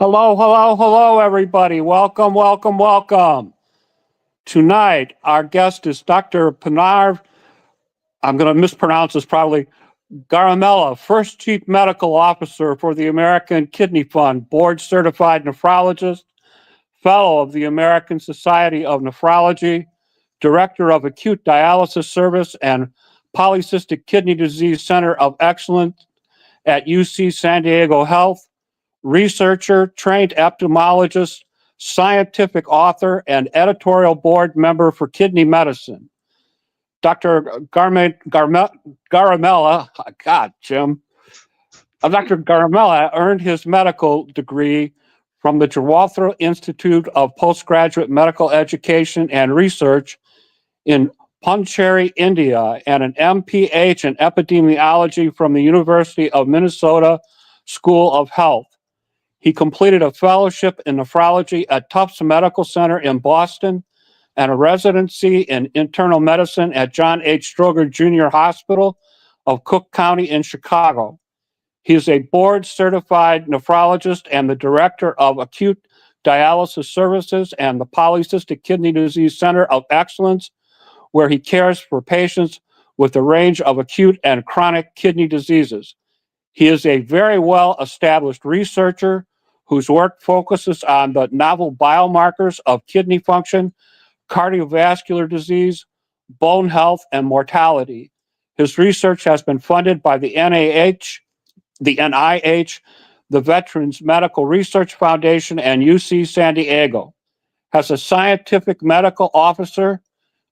Hello, hello, hello, everybody. Welcome, welcome, welcome. Tonight, our guest is Dr. Pranav, I'm going to mispronounce this probably, Garimella, first Chief Medical Officer for the American Kidney Fund, board certified nephrologist, fellow of the American Society of Nephrology, director of Acute Dialysis Service and Polycystic Kidney Disease Center of Excellence at UC San Diego Health, researcher, trained epidemiologist, scientific author, and editorial board member for kidney medicine. Dr. Garimella, God, Jim, Dr. Garimella earned his medical degree from the Jawahar Institute of Postgraduate Medical Education and Research in Pondicherry, India, and an MPH in epidemiology from the University of Minnesota School of Health. He completed a fellowship in nephrology at Tufts Medical Center in Boston and a residency in internal medicine at John H. Stroger Jr. Hospital of Cook County in Chicago. He is a board certified nephrologist and the director of Acute Dialysis Services and the Polycystic Kidney Disease Center of Excellence, where he cares for patients with a range of acute and chronic kidney diseases. He is a very well established researcher whose work focuses on the novel biomarkers of kidney function, cardiovascular disease, bone health, and mortality. His research has been funded by the NIH, the Veterans Medical Research Foundation, and UC San Diego. As a scientific medical officer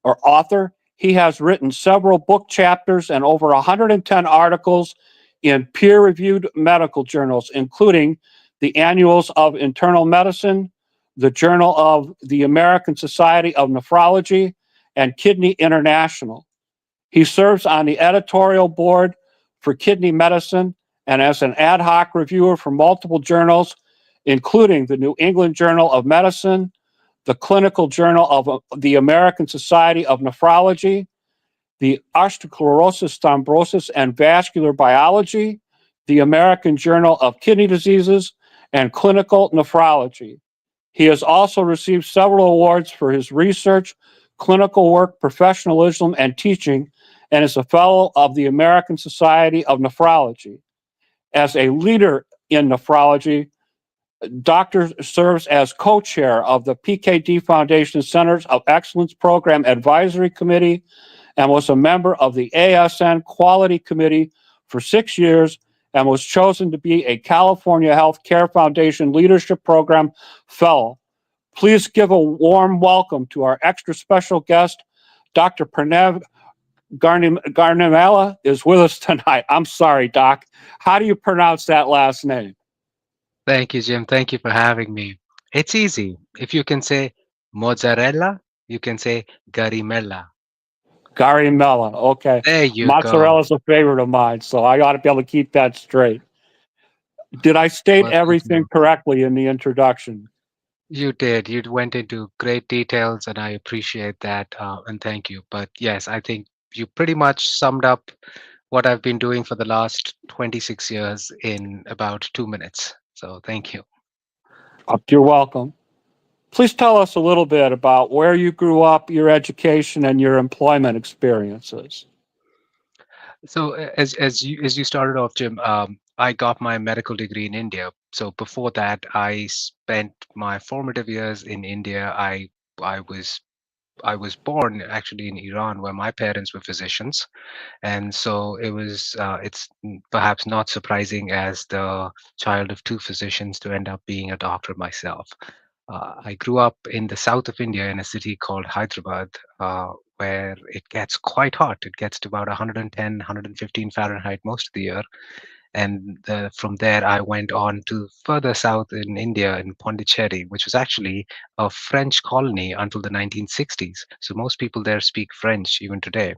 or author, he has written several book chapters and over 110 articles in peer-reviewed medical journals, including the Annuals of Internal Medicine, the Journal of the American Society of Nephrology, and Kidney International. He serves on the editorial board for Kidney Medicine and as an ad hoc reviewer for multiple journals, including the New England Journal of Medicine, the Clinical Journal of the American Society of Nephrology, the Osteosclerosis, Thrombosis, and Vascular Biology, the American Journal of Kidney Diseases, and Clinical Nephrology. He has also received several awards for his research, clinical work, professionalism, and teaching, and is a fellow of the American Society of Nephrology. As a leader in nephrology, Doctor serves as co-chair of the PKD Foundation Centers of Excellence Program Advisory Committee and was a member of the ASN Quality Committee for 6 years and was chosen to be a California Health Care Foundation Leadership Program Fellow. Please give a warm welcome to our extra special guest, Dr. Pranav Garimella is with us tonight. I'm sorry, Doc. How do you pronounce that last name? Thank you, Jim. Thank you for having me. It's easy. If you can say mozzarella, you can say garimella. Garimella. Okay. There you go. Mozzarella's a favorite of mine, so I ought to be able to keep that straight. Did I state Welcome to everything know. correctly in the introduction? You did. You went into great details, and I appreciate that. And thank you. But yes, I think you pretty much summed up what I've been doing for the last 26 years in about 2 minutes. So thank you. You're welcome. Please tell us a little bit about where you grew up, your education, and your employment experiences. So as you started off, Jim, I got my medical degree in India. So before that, I spent my formative years in India. I was I was born actually in Iran, where my parents were physicians, and so perhaps not surprising as the child of two physicians to end up being a doctor myself. I grew up in the south of India in a city called Hyderabad, where it gets quite hot. It gets to about 110, 115 Fahrenheit most of the year. And from there, I went on to further south in India in Pondicherry, which was actually a French colony until the 1960s. So most people there speak French even today.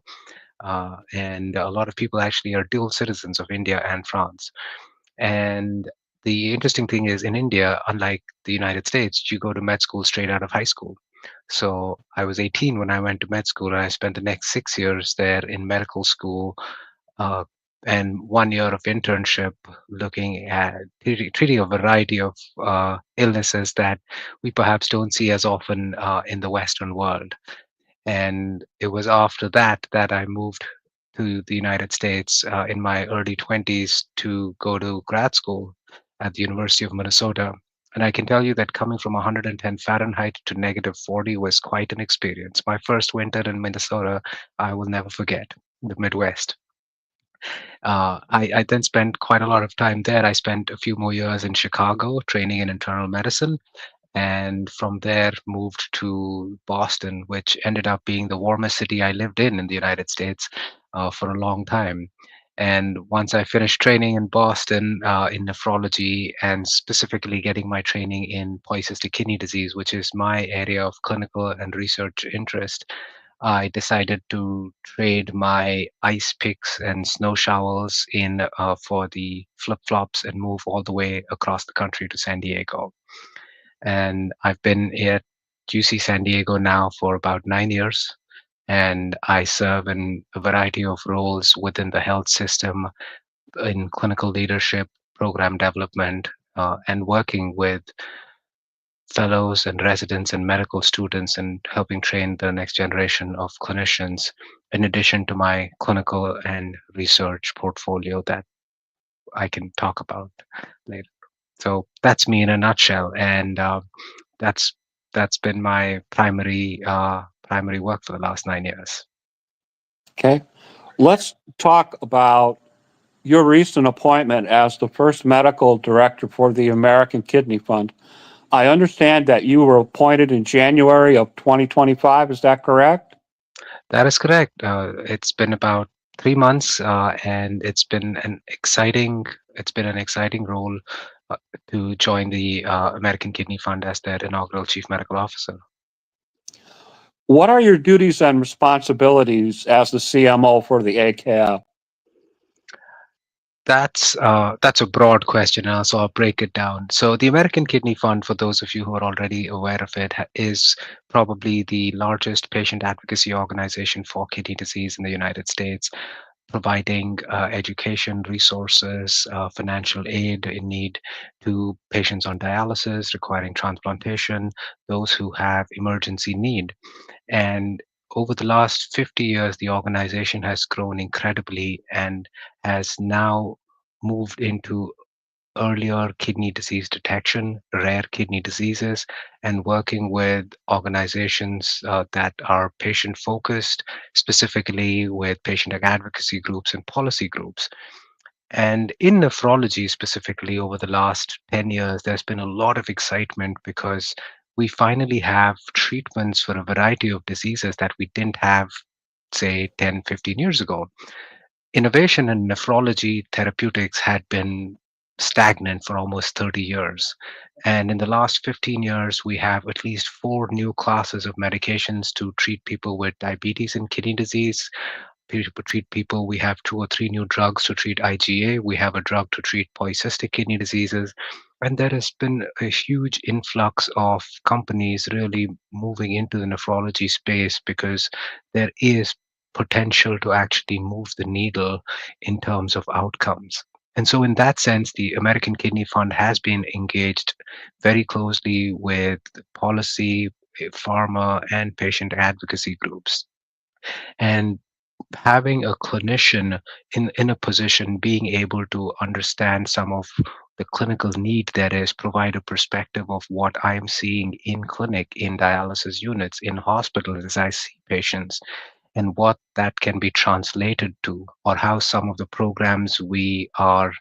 And a lot of people actually are dual citizens of India and France. And the interesting thing is, in India, unlike the United States, you go to med school straight out of high school. So I was 18 when I went to med school, and I spent the next 6 years there in medical school, and 1 year of internship looking at treating a variety of illnesses that we perhaps don't see as often in the Western world. And it was after that that I moved to the United States in my early 20s to go to grad school at the University of Minnesota. And I can tell you that coming from 110 Fahrenheit to -40 was quite an experience. My first winter in Minnesota, I will never forget, the Midwest. I then spent quite a lot of time there. I spent a few more years in Chicago training in internal medicine, and from there moved to Boston, which ended up being the warmest city I lived in the United States for a long time. And once I finished training in Boston in nephrology and specifically getting my training in polycystic kidney disease, which is my area of clinical and research interest, I decided to trade my ice picks and snow showels in for the flip flops and move all the way across the country to San Diego. And I've been at UC San Diego now for about 9 years, and I serve in a variety of roles within the health system in clinical leadership, program development, and working with fellows and residents and medical students and helping train the next generation of clinicians, in addition to my clinical and research portfolio that I can talk about later. So that's me in a nutshell, and that's that's been my primary work for the last 9 years. Okay. Let's talk about your recent appointment as the first medical director for the American Kidney Fund. I understand that you were appointed in January of 2025. Is that correct? That is correct. It's been about 3 months, and it's been an exciting role uh, to join the American Kidney Fund as their inaugural chief medical officer. What are your duties and responsibilities as the CMO for the AKF? That's a broad question, so I'll break it down. So the American Kidney Fund, for those of you who are already aware of it, is probably the largest patient advocacy organization for kidney disease in the United States, providing education, resources, financial aid in need to patients on dialysis, requiring transplantation, those who have emergency need. And over the last 50 years, the organization has grown incredibly and has now moved into earlier kidney disease detection, rare kidney diseases, and working with organizations that are patient focused, specifically with patient advocacy groups and policy groups. And in nephrology specifically, over the last 10 years, there's been a lot of excitement because we finally have treatments for a variety of diseases that we didn't have, say, 10, 15 years ago. Innovation in nephrology therapeutics had been stagnant for almost 30 years. And in the last 15 years, we have at least four new classes of medications to treat people with diabetes and kidney disease, people treat people. We have two or three new drugs to treat IgA. We have a drug to treat polycystic kidney diseases. And there has been a huge influx of companies really moving into the nephrology space because there is potential to actually move the needle in terms of outcomes. And so, in that sense, the American Kidney Fund has been engaged very closely with policy, pharma, and patient advocacy groups. And having a clinician in a position being able to understand some of the clinical need there is, provide a perspective of what I'm seeing in clinic, in dialysis units, in hospitals as I see patients, and what that can be translated to, or how some of the programs we are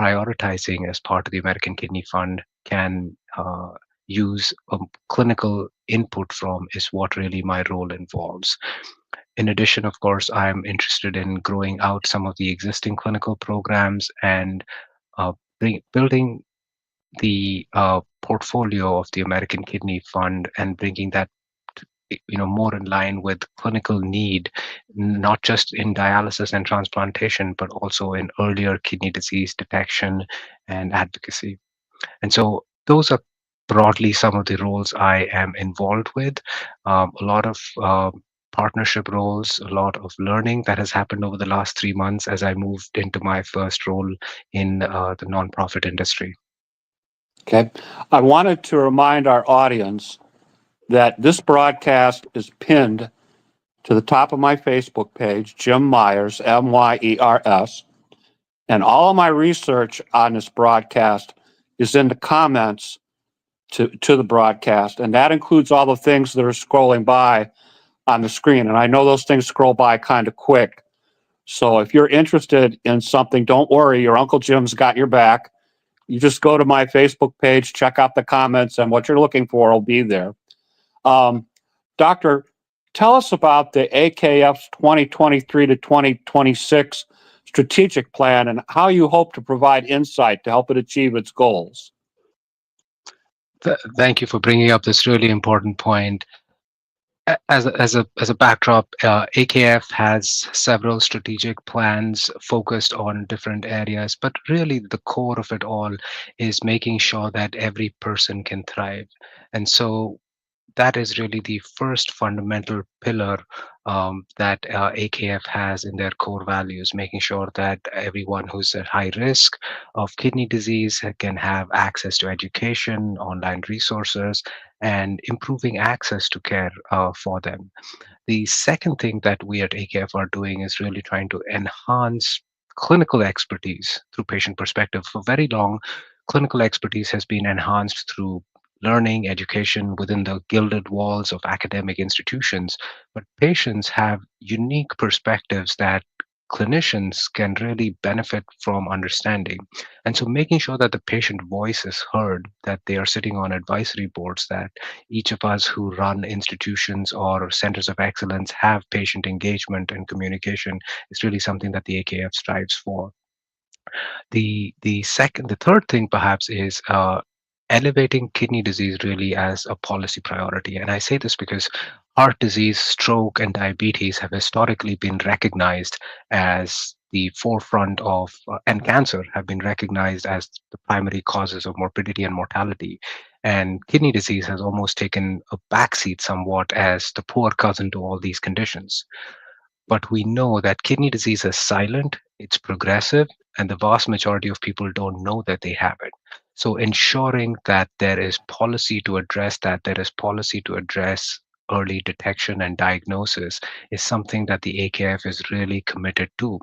prioritizing as part of the American Kidney Fund can use clinical input from, is what really my role involves. In addition, of course, I'm interested in growing out some of the existing clinical programs and uh, building the portfolio of the American Kidney Fund and bringing that more in line with clinical need, not just in dialysis and transplantation, but also in earlier kidney disease detection and advocacy. And so those are broadly some of the roles I am involved with. A lot of partnership roles, a lot of learning that has happened over the last 3 months as I moved into my first role in the nonprofit industry. Okay. I wanted to remind our audience that this broadcast is pinned to the top of my Facebook page, Jim Myers, Myers, and all of my research on this broadcast is in the comments to the broadcast, and that includes all the things that are scrolling by on the screen. And I know those things scroll by kind of quick. So if you're interested in something, don't worry, your Uncle Jim's got your back. You just go to my Facebook page, check out the comments, and what you're looking for will be there. Doctor, tell us about the AKF's 2023 to 2026 strategic plan and how you hope to provide insight to help it achieve its goals. Thank you for bringing up this really important point. As a backdrop, AKF has several strategic plans focused on different areas, but really the core of it all is making sure that every person can thrive. And so that is really the first fundamental pillar that AKF has in their core values, making sure that everyone who's at high risk of kidney disease can have access to education, online resources, and improving access to care for them. The second thing that we at AKF are doing is really trying to enhance clinical expertise through patient perspective. For very long, clinical expertise has been enhanced through learning, education within the gilded walls of academic institutions. But patients have unique perspectives that clinicians can really benefit from understanding. And so making sure that the patient voice is heard, that they are sitting on advisory boards, that each of us who run institutions or centers of excellence have patient engagement and communication is really something that the AKF strives for. The third thing perhaps is elevating kidney disease really as a policy priority. And I say this because heart disease, stroke, and diabetes have historically been recognized as the forefront of, and cancer have been recognized as the primary causes of morbidity and mortality. And kidney disease has almost taken a backseat somewhat as the poor cousin to all these conditions. But we know that kidney disease is silent, it's progressive, and the vast majority of people don't know that they have it. So ensuring that there is policy to address that, there is policy to address early detection and diagnosis is something that the AKF is really committed to.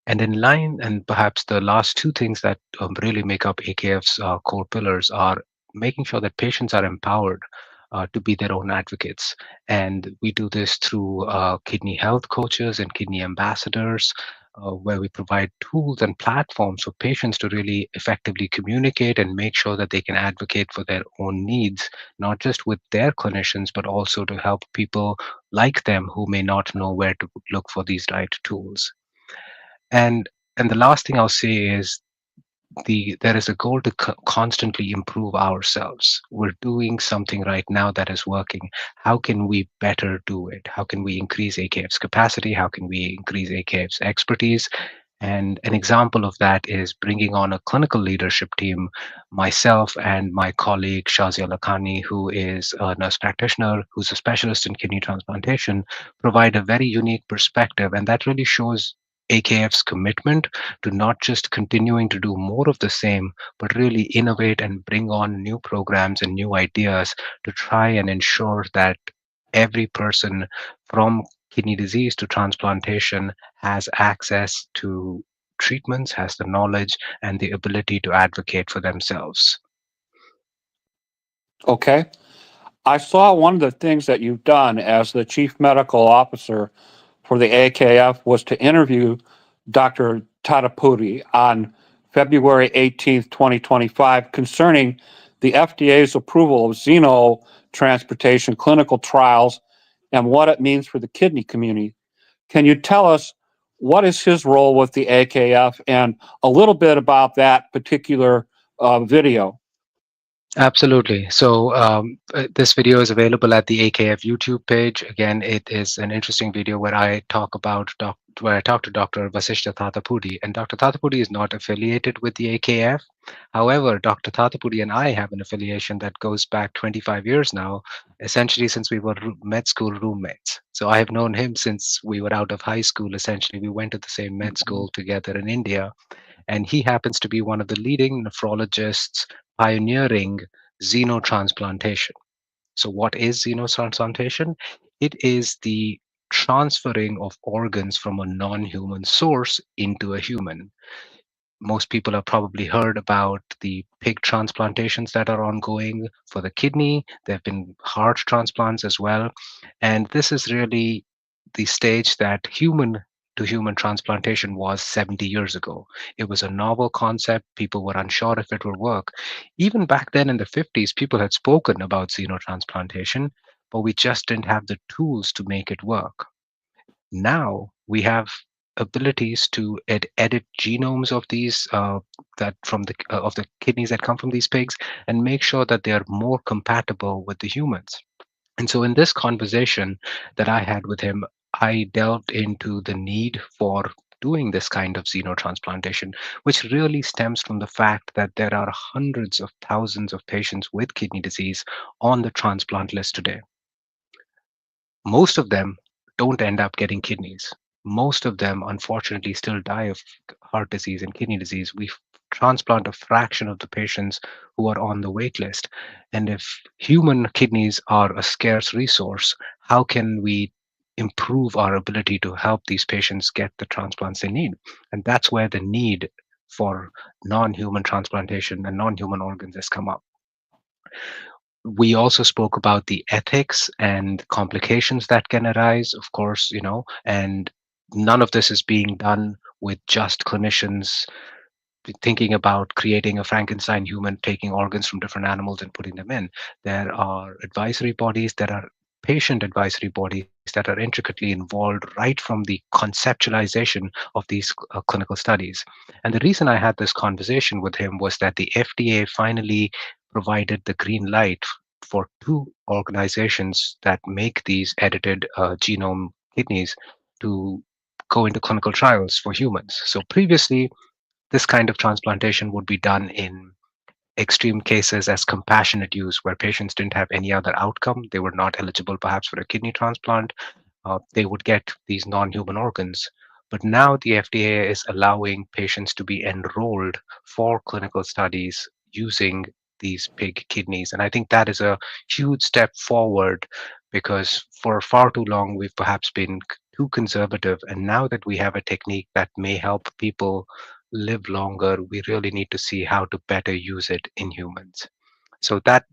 And in line, and perhaps the last two things that really make up AKF's core pillars are making sure that patients are empowered to be their own advocates. And we do this through kidney health coaches and kidney ambassadors, where we provide tools and platforms for patients to really effectively communicate and make sure that they can advocate for their own needs, not just with their clinicians, but also to help people like them who may not know where to look for these right tools. And the last thing I'll say is there is a goal to constantly improve ourselves. We're doing something right now that is working. How can we better do it? How can we increase AKF's capacity? How can we increase AKF's expertise? And an example of that is bringing on a clinical leadership team. Myself and my colleague Shazia Lakhani, who is a nurse practitioner, who's a specialist in kidney transplantation, provide a very unique perspective. And that really shows AKF's commitment to not just continuing to do more of the same, but really innovate and bring on new programs and new ideas to try and ensure that every person from kidney disease to transplantation has access to treatments, has the knowledge and the ability to advocate for themselves. Okay. I saw one of the things that you've done as the chief medical officer for the AKF was to interview Dr. Tadapudi on February 18th, 2025, concerning the FDA's approval of xenotransplantation clinical trials and what it means for the kidney community. Can you tell us what is his role with the AKF and a little bit about that particular video? Absolutely. So this video is available at the AKF YouTube page. Again, it is an interesting video where I talk about where I talked to Dr. Vasishta Thatapudi, and Dr. Thatapudi is not affiliated with the AKF. However, Dr. Thatapudi and I have an affiliation that goes back 25 years now, essentially since we were med school roommates. So I have known him since we were out of high school. Essentially, we went to the same med school together in India, and he happens to be one of the leading nephrologists pioneering xenotransplantation. So, what is xenotransplantation? It is the transferring of organs from a non human source into a human. Most people have probably heard about the pig transplantations that are ongoing for the kidney. There have been heart transplants as well. And this is really the stage that human to human transplantation was 70 years ago. It was a novel concept. People were unsure if it would work. Even back then in the 50s, people had spoken about xenotransplantation, but we just didn't have the tools to make it work. Now we have abilities to edit genomes of these that from the of the kidneys that come from these pigs and make sure that they are more compatible with the humans. And so in this conversation that I had with him, I delved into the need for doing this kind of xenotransplantation, which really stems from the fact that there are hundreds of thousands of patients with kidney disease on the transplant list today. Most of them don't end up getting kidneys. Most of them, unfortunately, still die of heart disease and kidney disease. We transplant a fraction of the patients who are on the wait list. And if human kidneys are a scarce resource, how can we improve our ability to help these patients get the transplants they need? And that's where the need for non human transplantation and non human organs has come up. We also spoke about the ethics and complications that can arise, of course, and none of this is being done with just clinicians thinking about creating a Frankenstein human, taking organs from different animals and putting them in. There are advisory bodies, there are patient advisory bodies that are intricately involved right from the conceptualization of these clinical studies. And the reason I had this conversation with him was that the FDA finally provided the green light for two organizations that make these edited genome kidneys to go into clinical trials for humans. So previously, this kind of transplantation would be done in extreme cases as compassionate use, where patients didn't have any other outcome. They were not eligible, perhaps, for a kidney transplant. They would get these non human organs. But now the FDA is allowing patients to be enrolled for clinical studies using these pig kidneys. And I think that is a huge step forward because for far too long we've perhaps been too conservative. And now that we have a technique that may help people live longer, we really need to see how to better use it in humans. So that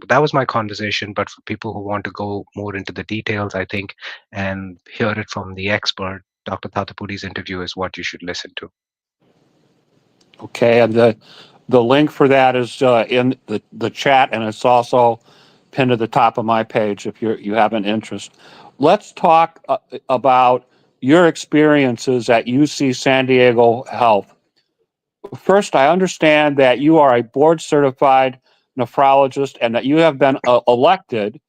was my conversation. But for people who want to go more into the details, I think, and hear it from the expert, Dr. Thatapudi's interview is what you should listen to. Okay, and the link for that is in the chat, and it's also pinned to the top of my page if you have an interest. Let's talk about your experiences at UC San Diego Health. First, I understand that you are a board certified nephrologist and that you have been elected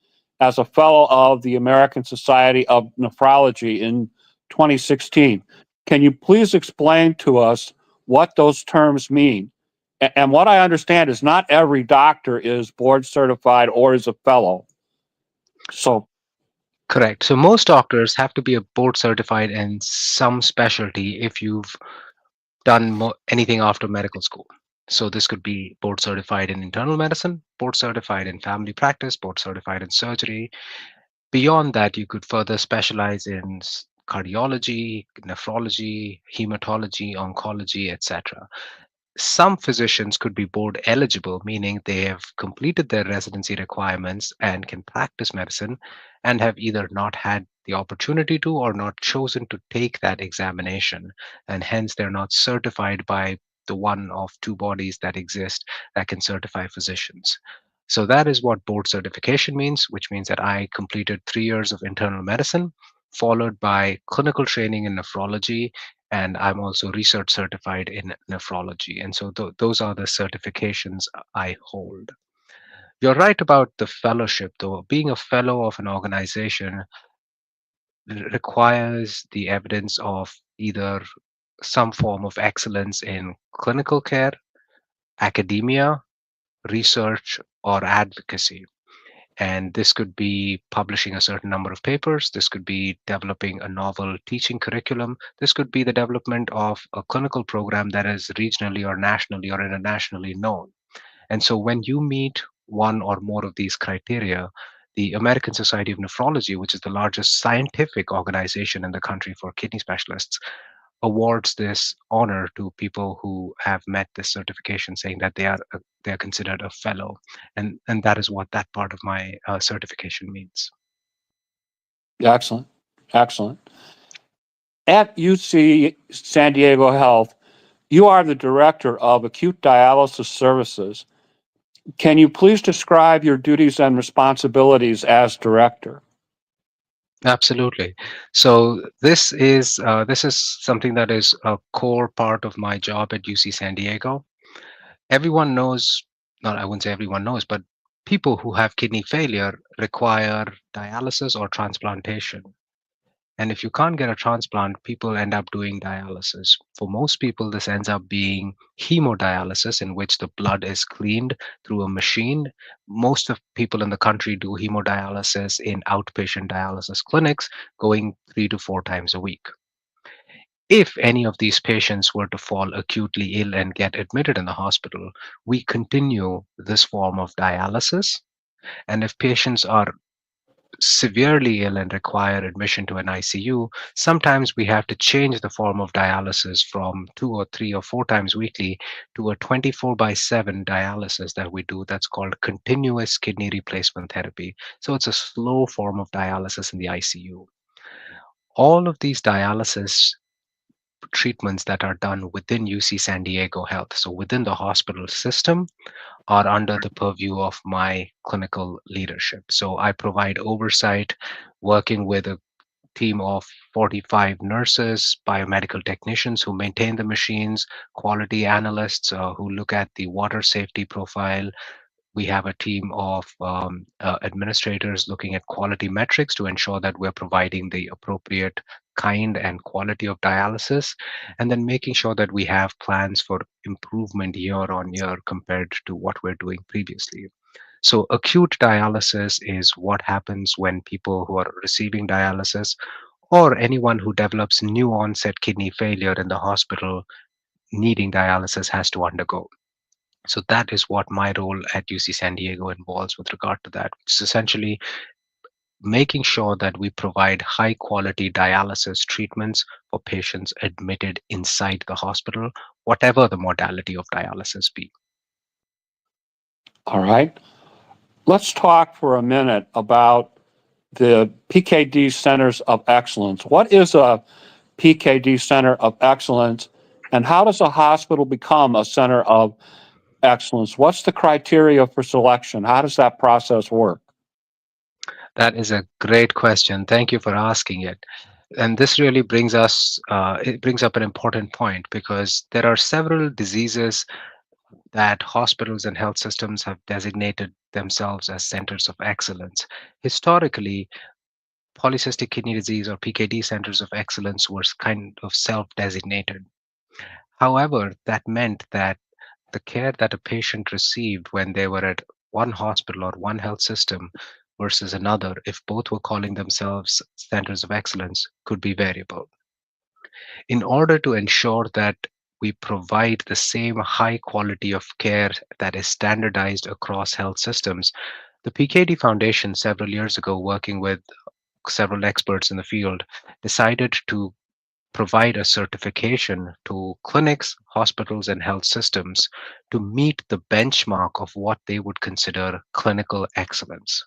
as a fellow of the American Society of Nephrology in 2016. Can you please explain to us what those terms mean? And what I understand is not every doctor is board certified or is a fellow. So, Correct. So most doctors have to be a board certified in some specialty if you've done anything after medical school. So this could be board certified in internal medicine, board certified in family practice, board certified in surgery. Beyond that, you could further specialize in cardiology, nephrology, hematology, oncology, etc. Some physicians could be board eligible, meaning they have completed their residency requirements and can practice medicine and have either not had the opportunity to or not chosen to take that examination. And hence, they're not certified by the one of two bodies that exist that can certify physicians. So that is what board certification means, which means that I completed 3 years of internal medicine, followed by clinical training in nephrology, and I'm also research certified in nephrology. And so those are the certifications I hold. You're right about the fellowship, though. Being a fellow of an organization requires the evidence of either some form of excellence in clinical care, academia, research, or advocacy. And this could be publishing a certain number of papers. This could be developing a novel teaching curriculum. This could be the development of a clinical program that is regionally or nationally or internationally known. And so when you meet one or more of these criteria, the American Society of Nephrology, which is the largest scientific organization in the country for kidney specialists, awards this honor to people who have met this certification, saying that they are considered a fellow, and that is what that part of my certification means. Excellent. Excellent. At UC San Diego Health, you are the director of acute dialysis services. Can you please describe your duties and responsibilities as director? Absolutely. So this is something that is a core part of my job at UC San Diego. Everyone knows, not I wouldn't say everyone knows, but people who have kidney failure require dialysis or transplantation. And if you can't get a transplant, people end up doing dialysis. For most people, this ends up being hemodialysis, in which the blood is cleaned through a machine. Most of people in the country do hemodialysis in outpatient dialysis clinics, going 3 to 4 times a week. If any of these patients were to fall acutely ill and get admitted in the hospital, we continue this form of dialysis. And if patients are severely ill and require admission to an ICU, sometimes we have to change the form of dialysis from 2 or 3 or 4 times weekly to a 24 by 7 dialysis that we do that's called continuous kidney replacement therapy. So it's a slow form of dialysis in the ICU. All of these dialysis treatments that are done within UC San Diego Health, so within the hospital system, are under the purview of my clinical leadership. So I provide oversight, working with a team of 45 nurses, biomedical technicians who maintain the machines, quality analysts who look at the water safety profile. We have a team of administrators looking at quality metrics to ensure that we're providing the appropriate kind and quality of dialysis, and then making sure that we have plans for improvement year on year compared to what we're doing previously. So, acute dialysis is what happens when people who are receiving dialysis or anyone who develops new onset kidney failure in the hospital needing dialysis has to undergo. So that is what my role at UC San Diego involves with regard to that, which is essentially making sure that we provide high quality dialysis treatments for patients admitted inside the hospital, whatever the modality of dialysis be. All right. Let's talk for a minute about the PKD Centers of Excellence. What is a PKD Center of Excellence, and how does a hospital become a center of excellence? What's the criteria for selection? How does that process work? That is a great question. Thank you for asking it. And this really it brings up an important point because there are several diseases that hospitals and health systems have designated themselves as centers of excellence. Historically, polycystic kidney disease or PKD centers of excellence were kind of self designated. However, that meant that the care that a patient received when they were at one hospital or one health system versus another, if both were calling themselves centers of excellence, could be variable. In order to ensure that we provide the same high quality of care that is standardized across health systems, the PKD Foundation, several years ago, working with several experts in the field, decided to provide a certification to clinics, hospitals, and health systems to meet the benchmark of what they would consider clinical excellence.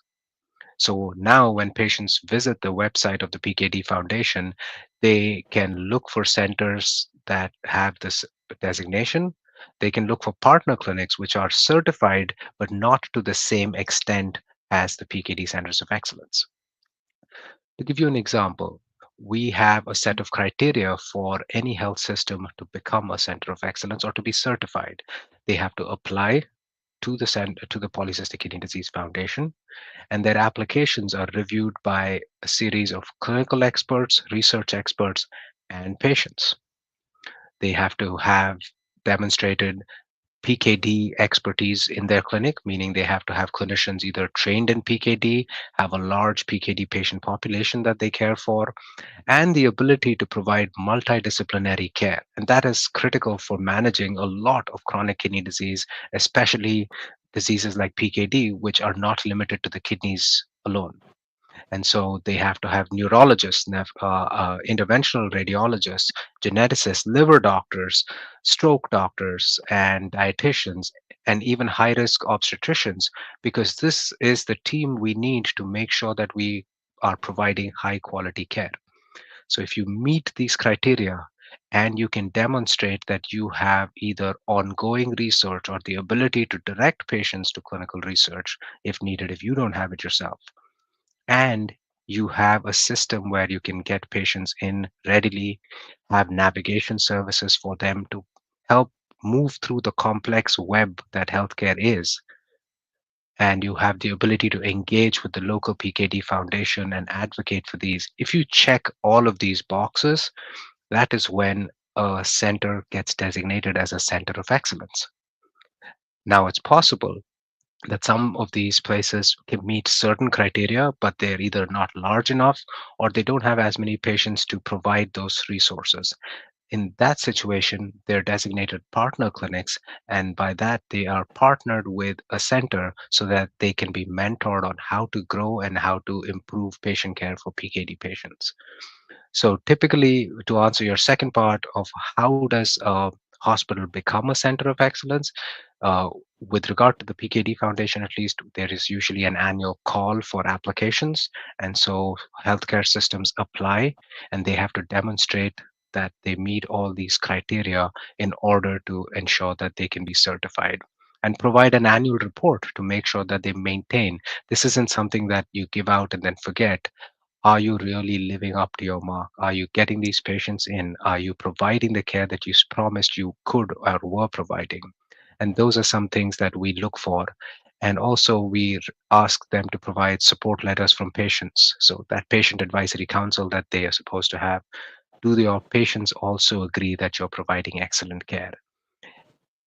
So now, when patients visit the website of the PKD Foundation, they can look for centers that have this designation. They can look for partner clinics which are certified, but not to the same extent as the PKD Centers of Excellence. To give you an example, we have a set of criteria for any health system to become a center of excellence or to be certified. They have to apply, to to the Polycystic Kidney Disease Foundation, and their applications are reviewed by a series of clinical experts, research experts, and patients. They have to have demonstrated PKD expertise in their clinic, meaning they have to have clinicians either trained in PKD, have a large PKD patient population that they care for, and the ability to provide multidisciplinary care. And that is critical for managing a lot of chronic kidney disease, especially diseases like PKD, which are not limited to the kidneys alone. And so they have to have neurologists, interventional radiologists, geneticists, liver doctors, stroke doctors, and dietitians, and even high risk obstetricians, because this is the team we need to make sure that we are providing high quality care. So if you meet these criteria and you can demonstrate that you have either ongoing research or the ability to direct patients to clinical research if needed, if you don't have it yourself, and you have a system where you can get patients in readily, have navigation services for them to help move through the complex web that healthcare is, and you have the ability to engage with the local PKD Foundation and advocate for these. If you check all of these boxes, that is when a center gets designated as a center of excellence. Now, it's possible that some of these places can meet certain criteria, but they're either not large enough or they don't have as many patients to provide those resources. In that situation, they're designated partner clinics, and by that, they are partnered with a center so that they can be mentored on how to grow and how to improve patient care for PKD patients. So typically, to answer your second part of how does a hospital become a center of excellence, uh, with regard to the PKD Foundation, at least, there is usually an annual call for applications. And so healthcare systems apply and they have to demonstrate that they meet all these criteria in order to ensure that they can be certified and provide an annual report to make sure that they maintain. This isn't something that you give out and then forget. Are you really living up to your mark? Are you getting these patients in? Are you providing the care that you promised you could or were providing? And those are some things that we look for. And also, we ask them to provide support letters from patients. So, that patient advisory council that they are supposed to have, do your patients also agree that you're providing excellent care?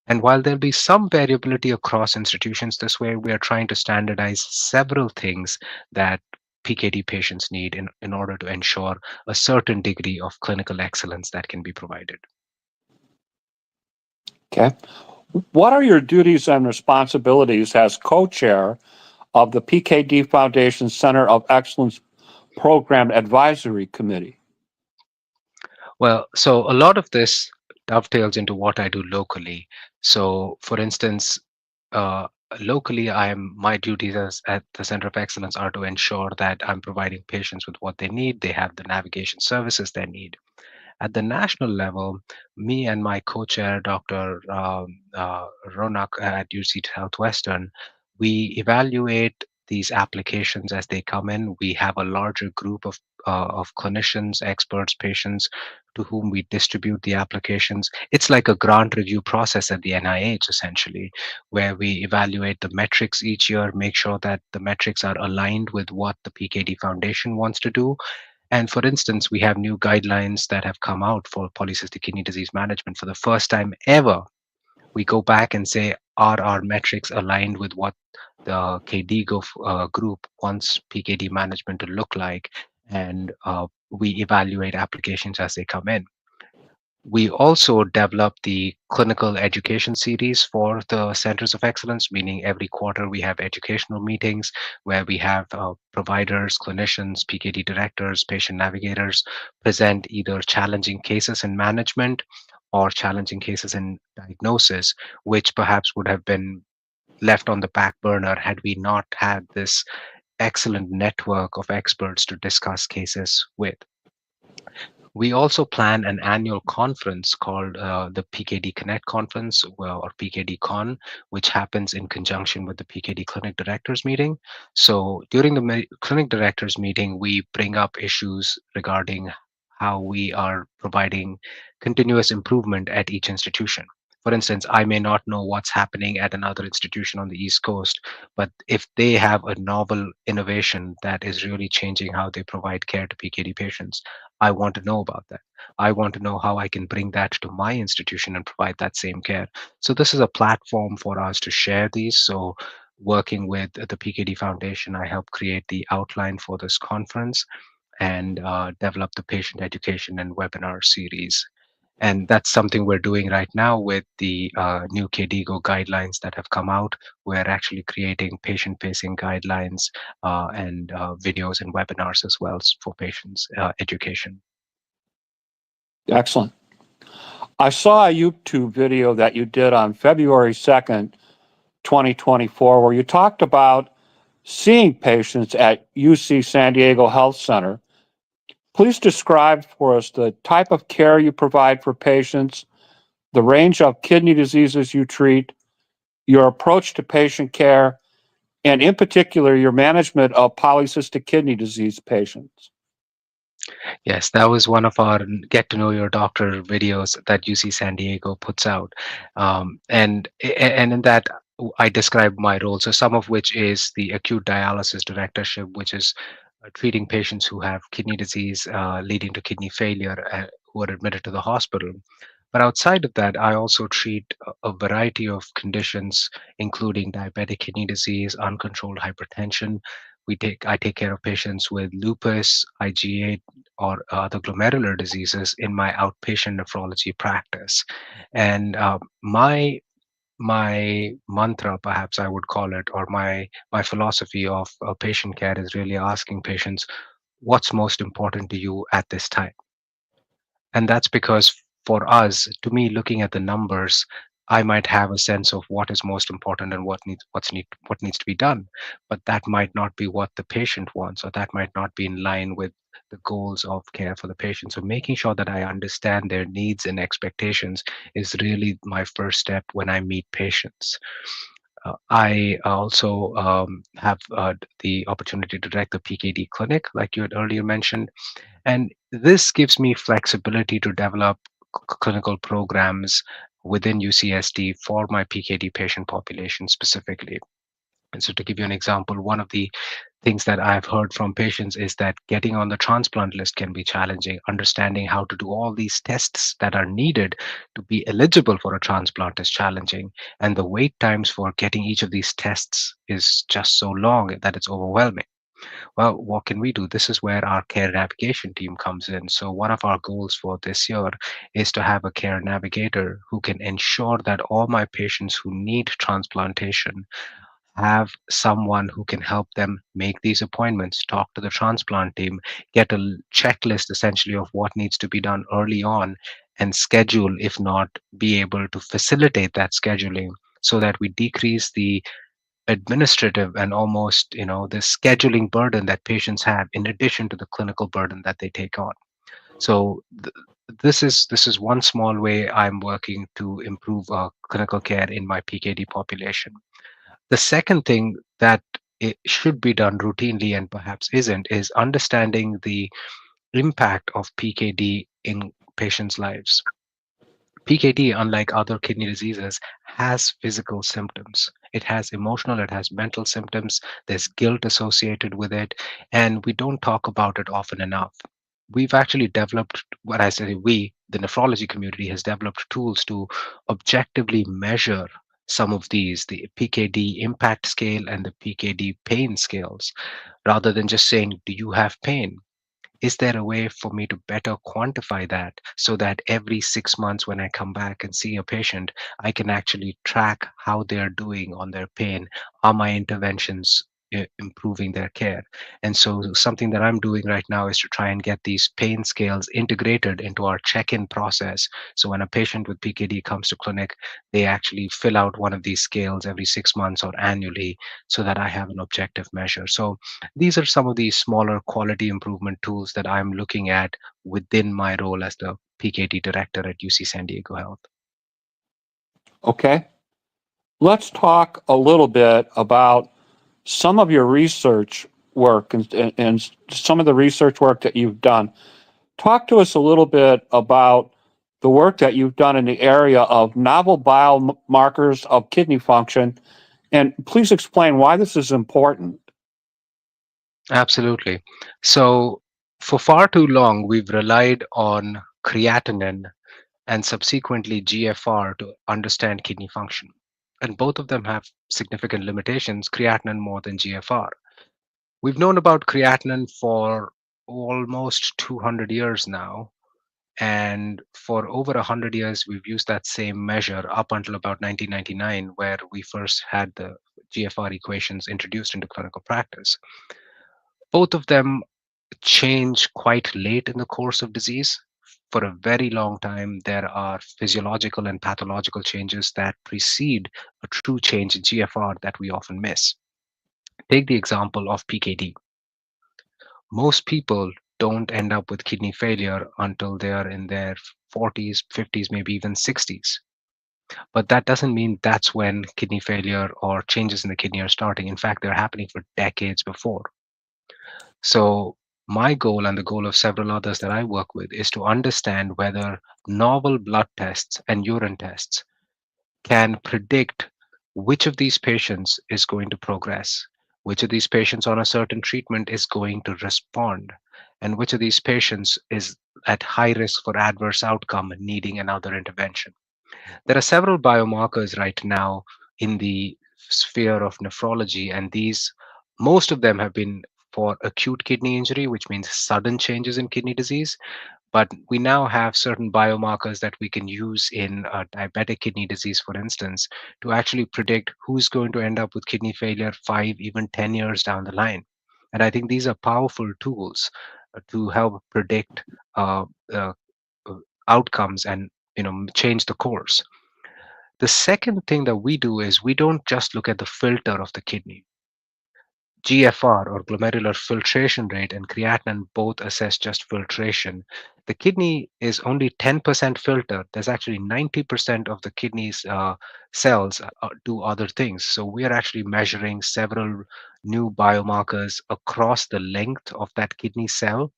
And while there'll be some variability across institutions this way, we are trying to standardize several things that PKD patients need in order to ensure a certain degree of clinical excellence that can be provided. Okay. What are your duties and responsibilities as co-chair of the PKD Foundation Center of Excellence Program Advisory Committee? Well, so a lot of this dovetails into what I do locally. So, for instance, uh, locally, my duties at the Center of Excellence are to ensure that I'm providing patients with what they need. They have the navigation services they need. At the national level, me and my co-chair, Dr. Ronak at UC Southwestern, we evaluate these applications as they come in. We have a larger group of clinicians, experts, patients to whom we distribute the applications. It's like a grant review process at the NIH, essentially, where we evaluate the metrics each year, make sure that the metrics are aligned with what the PKD Foundation wants to do. And for instance, we have new guidelines that have come out for polycystic kidney disease management for the first time ever. We go back and say, are our metrics aligned with what the KDIGO group wants PKD management to look like? And we evaluate applications as they come in. We also develop the clinical education series for the centers of excellence, meaning every quarter we have educational meetings where we have providers, clinicians, PKD directors, patient navigators present either challenging cases in management or challenging cases in diagnosis, which perhaps would have been left on the back burner had we not had this excellent network of experts to discuss cases with. We also plan an annual conference called the PKD Connect Conference, or PKD Con, which happens in conjunction with the PKD Clinic Directors Meeting. So during the Clinic Directors Meeting, we bring up issues regarding how we are providing continuous improvement at each institution. For instance, I may not know what's happening at another institution on the East Coast, but if they have a novel innovation that is really changing how they provide care to PKD patients, I want to know about that. I want to know how I can bring that to my institution and provide that same care. So this is a platform for us to share these. So working with the PKD Foundation, I helped create the outline for this conference and develop the patient education and webinar series. And that's something we're doing right now with the new KDIGO guidelines that have come out. We're actually creating patient-facing guidelines and videos and webinars as well for patients' education. Excellent. I saw a YouTube video that you did on February 2nd, 2024, where you talked about seeing patients at UC San Diego Health Center. Please describe for us the type of care you provide for patients, the range of kidney diseases you treat, your approach to patient care, and in particular, your management of polycystic kidney disease patients. Yes, that was one of our Get to Know Your Doctor videos that UC San Diego puts out. And in that, I describe my role. So some of which is the acute dialysis directorship, which is treating patients who have kidney disease leading to kidney failure who are admitted to the hospital. But outside of that, I also treat a variety of conditions, including diabetic kidney disease, uncontrolled hypertension. I take care of patients with lupus, IgA, or other glomerular diseases in my outpatient nephrology practice. And my mantra, perhaps I would call it, or my philosophy of patient care is really asking patients, what's most important to you at this time? And that's because for us, to me, looking at the numbers, I might have a sense of what is most important and what needs to be done, but that might not be what the patient wants, or that might not be in line with the goals of care for the patient. So making sure that I understand their needs and expectations is really my first step when I meet patients. I also have the opportunity to direct the PKD clinic, like you had earlier mentioned, and this gives me flexibility to develop clinical programs within UCSD for my PKD patient population specifically. And so, to give you an example, one of the things that I've heard from patients is that getting on the transplant list can be challenging. Understanding how to do all these tests that are needed to be eligible for a transplant is challenging. And the wait times for getting each of these tests is just so long that it's overwhelming. Well, what can we do? This is where our care navigation team comes in. So, one of our goals for this year is to have a care navigator who can ensure that all my patients who need transplantation have someone who can help them make these appointments, talk to the transplant team, get a checklist essentially of what needs to be done early on, and schedule, if not be able to facilitate that scheduling so that we decrease the administrative and almost the scheduling burden that patients have in addition to the clinical burden that they take on. So this is one small way I'm working to improve clinical care in my PKD population. The second thing that it should be done routinely and perhaps isn't is understanding the impact of PKD in patients' lives. PKD, unlike other kidney diseases, has physical symptoms. It has emotional, it has mental symptoms, there's guilt associated with it, and we don't talk about it often enough. We've actually developed, what I say we, the nephrology community has developed tools to objectively measure some of these, the PKD impact scale and the PKD pain scales, rather than just saying, do you have pain? Is there a way for me to better quantify that so that every 6 months when I come back and see a patient, I can actually track how they're doing on their pain? Are my interventions improving their care? And so something that I'm doing right now is to try and get these pain scales integrated into our check-in process. So when a patient with PKD comes to clinic, they actually fill out one of these scales every 6 months or annually so that I have an objective measure. So these are some of the smaller quality improvement tools that I'm looking at within my role as the PKD director at UC San Diego Health. Okay. Let's talk a little bit about some of your research work and some of the research work that you've done. Talk to us a little bit about the work that you've done in the area of novel biomarkers of kidney function. And please explain why this is important. Absolutely. So, for far too long, we've relied on creatinine and subsequently GFR to understand kidney function. And both of them have significant limitations, creatinine more than GFR. We've known about creatinine for almost 200 years now. And for over 100 years, we've used that same measure up until about 1999, where we first had the GFR equations introduced into clinical practice. Both of them change quite late in the course of disease. For a very long time, there are physiological and pathological changes that precede a true change in GFR that we often miss. Take the example of PKD. Most people don't end up with kidney failure until they are in their 40s, 50s, maybe even 60s. But that doesn't mean that's when kidney failure or changes in the kidney are starting. In fact, they're happening for decades before. So, my goal and the goal of several others that I work with is to understand whether novel blood tests and urine tests can predict which of these patients is going to progress, which of these patients on a certain treatment is going to respond, and which of these patients is at high risk for adverse outcome needing another intervention. There are several biomarkers right now in the sphere of nephrology, and these, most of them have been for acute kidney injury, which means sudden changes in kidney disease. But we now have certain biomarkers that we can use in diabetic kidney disease, for instance, to actually predict who's going to end up with kidney failure 5, even 10 years down the line. And I think these are powerful tools to help predict uh, uh, uh, outcomes and change the course. The second thing that we do is we don't just look at the filter of the kidney. GFR or glomerular filtration rate and creatinine both assess just filtration. The kidney is only 10% filtered. There's actually 90% of the kidney's cells do other things. So we are actually measuring several new biomarkers across the length of that kidney cell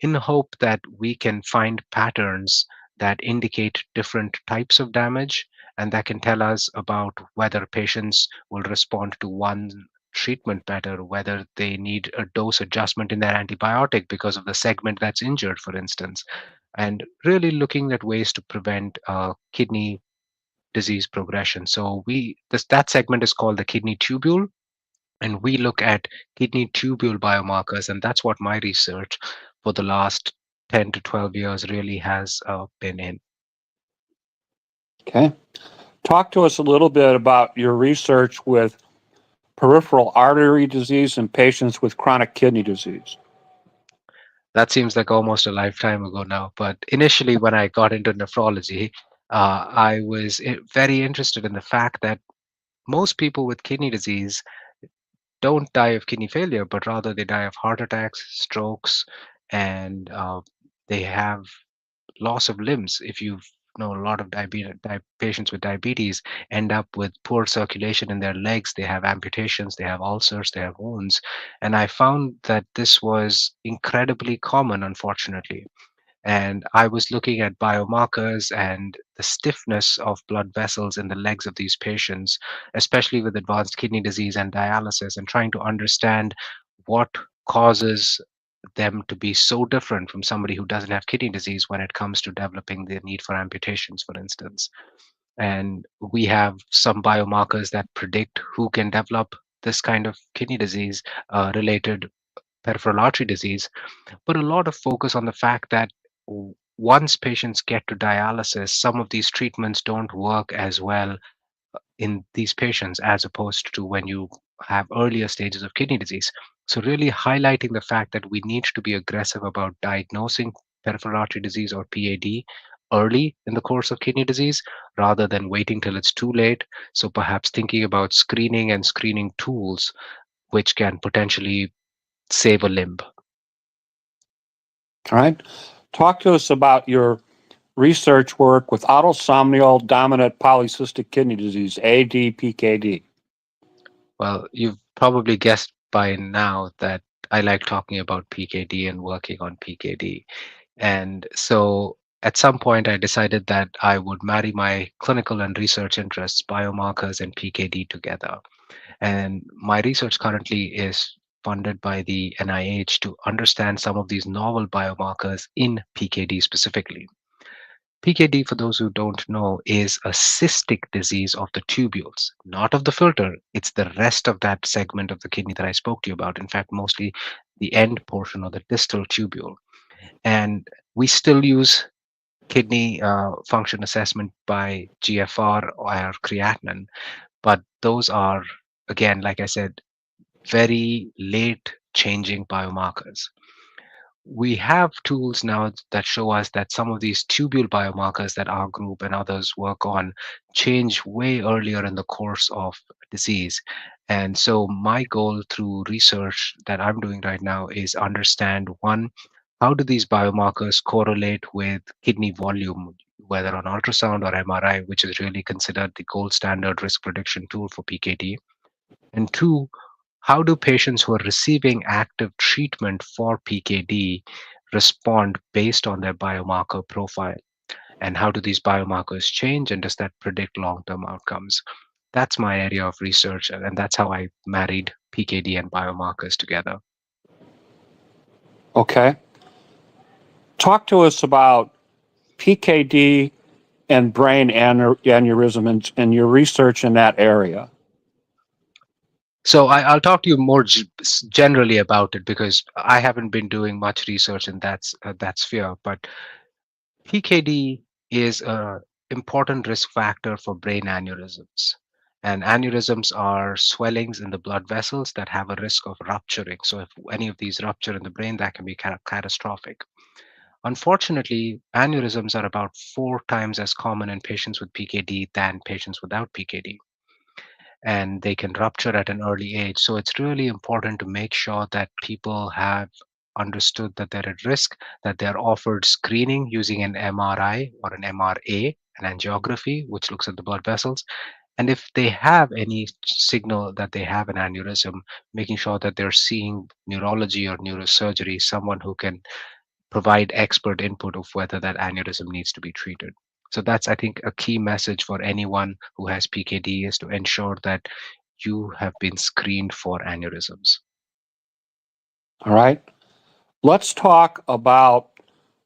in hope that we can find patterns that indicate different types of damage and that can tell us about whether patients will respond to one treatment better, whether they need a dose adjustment in their antibiotic because of the segment that's injured, for instance, and really looking at ways to prevent kidney disease progression. So that segment is called the kidney tubule, and we look at kidney tubule biomarkers, and that's what my research for the last 10 to 12 years really has been in. Okay. Talk to us a little bit about your research with peripheral artery disease in patients with chronic kidney disease. That seems like almost a lifetime ago now, but initially when I got into nephrology, I was very interested in the fact that most people with kidney disease don't die of kidney failure, but rather they die of heart attacks, strokes, and they have loss of limbs. If you know, a lot of patients with diabetes end up with poor circulation in their legs, they have amputations, they have ulcers, they have wounds. And I found that this was incredibly common, unfortunately. And I was looking at biomarkers and the stiffness of blood vessels in the legs of these patients, especially with advanced kidney disease and dialysis, and trying to understand what causes them to be so different from somebody who doesn't have kidney disease when it comes to developing the need for amputations, for instance. And we have some biomarkers that predict who can develop this kind of kidney disease related peripheral artery disease, but a lot of focus on the fact that once patients get to dialysis, some of these treatments don't work as well in these patients as opposed to when you have earlier stages of kidney disease. So, really highlighting the fact that we need to be aggressive about diagnosing peripheral artery disease or PAD early in the course of kidney disease rather than waiting till it's too late. So, perhaps thinking about screening and screening tools which can potentially save a limb. All right. Talk to us about your research work with autosomal dominant polycystic kidney disease, ADPKD. Well, you've probably guessed by now that I like talking about PKD and working on PKD. And so at some point, I decided that I would marry my clinical and research interests, biomarkers and PKD together. And my research currently is funded by the NIH to understand some of these novel biomarkers in PKD specifically. PKD, for those who don't know, is a cystic disease of the tubules, not of the filter. It's the rest of that segment of the kidney that I spoke to you about. In fact, mostly the end portion or the distal tubule. And we still use kidney function assessment by GFR or creatinine, but those are, again, like I said, very late changing biomarkers. We have tools now that show us that some of these tubule biomarkers that our group and others work on change way earlier in the course of disease. And so my goal through research that I'm doing right now is understand, one, how do these biomarkers correlate with kidney volume, whether on ultrasound or MRI, which is really considered the gold standard risk prediction tool for PKD. And two, how do patients who are receiving active treatment for PKD respond based on their biomarker profile? And how do these biomarkers change, and does that predict long-term outcomes? That's my area of research, and that's how I married PKD and biomarkers together. Okay. Talk to us about PKD and brain aneurysm and your research in that area. So I'll talk to you more generally about it because I haven't been doing much research in that sphere. But PKD is an important risk factor for brain aneurysms. And aneurysms are swellings in the blood vessels that have a risk of rupturing. So if any of these rupture in the brain, that can be catastrophic. Unfortunately, aneurysms are about 4 times as common in patients with PKD than patients without PKD, and they can rupture at an early age. So it's really important to make sure that people have understood that they're at risk, that they're offered screening using an MRI or an MRA, an angiography, which looks at the blood vessels. And if they have any signal that they have an aneurysm, making sure that they're seeing neurology or neurosurgery, someone who can provide expert input of whether that aneurysm needs to be treated. So that's, I think, a key message for anyone who has PKD is to ensure that you have been screened for aneurysms. All right. Let's talk about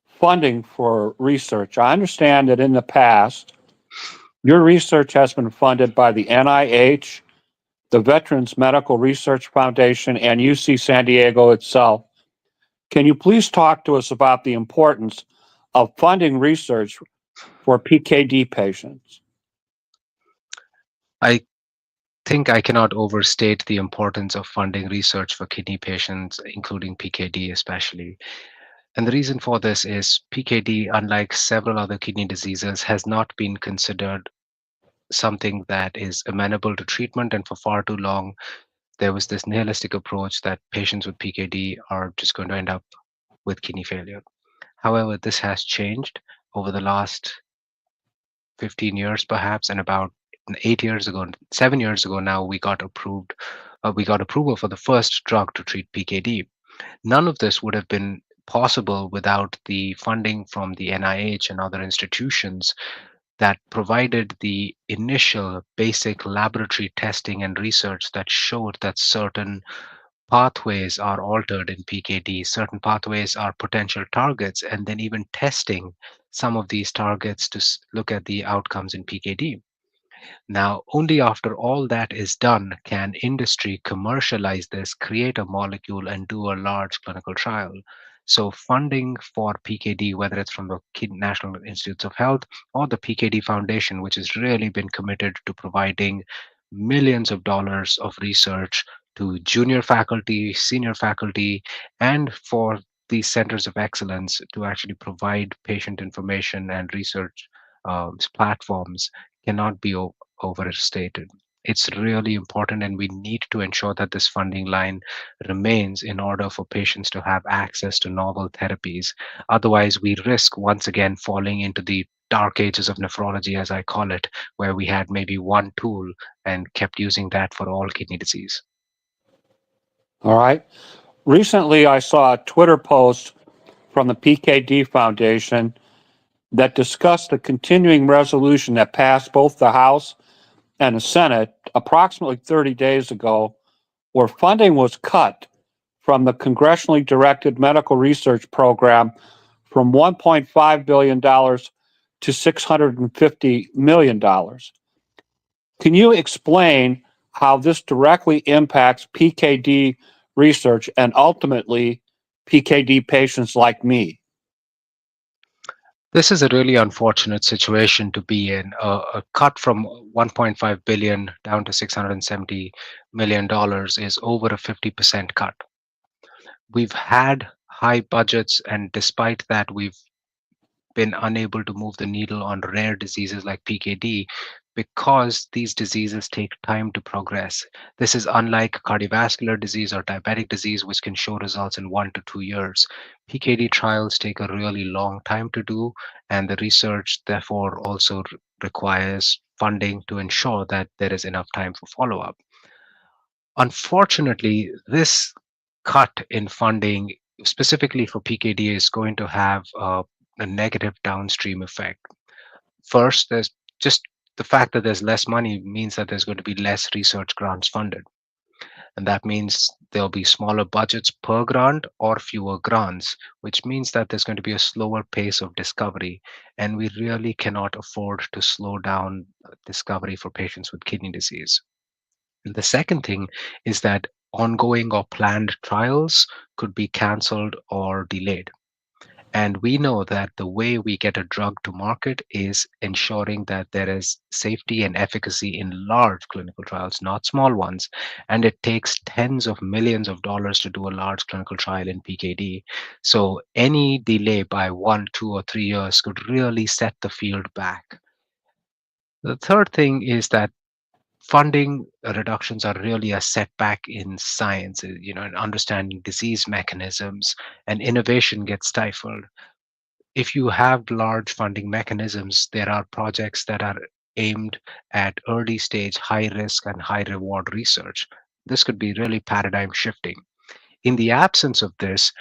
funding for research. I understand that in the past, your research has been funded by the NIH, the Veterans Medical Research Foundation, and UC San Diego itself. Can you please talk to us about the importance of funding research for PKD patients? I think I cannot overstate the importance of funding research for kidney patients, including PKD especially. And the reason for this is PKD, unlike several other kidney diseases, has not been considered something that is amenable to treatment. And for far too long, there was this nihilistic approach that patients with PKD are just going to end up with kidney failure. However, this has changed over the last 15 years, perhaps, and about 8 years ago, 7 years ago now, we got approval for the first drug to treat PKD. None of this would have been possible without the funding from the NIH and other institutions that provided the initial basic laboratory testing and research that showed that certain pathways are altered in PKD, certain pathways are potential targets, and then even testing some of these targets to look at the outcomes in PKD. Now, only after all that is done can industry commercialize this, create a molecule, and do a large clinical trial. So, funding for PKD, whether it's from the National Institutes of Health or the PKD Foundation, which has really been committed to providing millions of dollars of research to junior faculty, senior faculty, and for these centers of excellence to actually provide patient information and research platforms cannot be overstated. It's really important, and we need to ensure that this funding line remains in order for patients to have access to novel therapies. Otherwise, we risk once again falling into the dark ages of nephrology, as I call it, where we had maybe one tool and kept using that for all kidney disease. All right. Recently, I saw a Twitter post from the PKD Foundation that discussed the continuing resolution that passed both the House and the Senate approximately 30 days ago, where funding was cut from the congressionally directed medical research program from $1.5 billion to $650 million. Can you explain how this directly impacts PKD research and ultimately PKD patients like me? This is a really unfortunate situation to be in. A cut from 1.5 billion down to 670 million dollars is over a 50% cut. We've had high budgets, and despite that, we've been unable to move the needle on rare diseases like PKD because these diseases take time to progress. This is unlike cardiovascular disease or diabetic disease, which can show results in 1 to 2 years. PKD trials take a really long time to do, and the research, therefore, also requires funding to ensure that there is enough time for follow up. Unfortunately, this cut in funding, specifically for PKD, is going to have a negative downstream effect. First, there's just the fact that there's less money means that there's going to be less research grants funded. And that means there'll be smaller budgets per grant or fewer grants, which means that there's going to be a slower pace of discovery. And we really cannot afford to slow down discovery for patients with kidney disease. And the second thing is that ongoing or planned trials could be canceled or delayed. And we know that the way we get a drug to market is ensuring that there is safety and efficacy in large clinical trials, not small ones. And it takes tens of millions of dollars to do a large clinical trial in PKD. So any delay by 1, 2, or 3 years could really set the field back. The third thing is that funding reductions are really a setback in science, in understanding disease mechanisms, and innovation gets stifled. If you have large funding mechanisms, there are projects that are aimed at early stage, high risk, and high reward research. This could be really paradigm shifting. In the absence of this,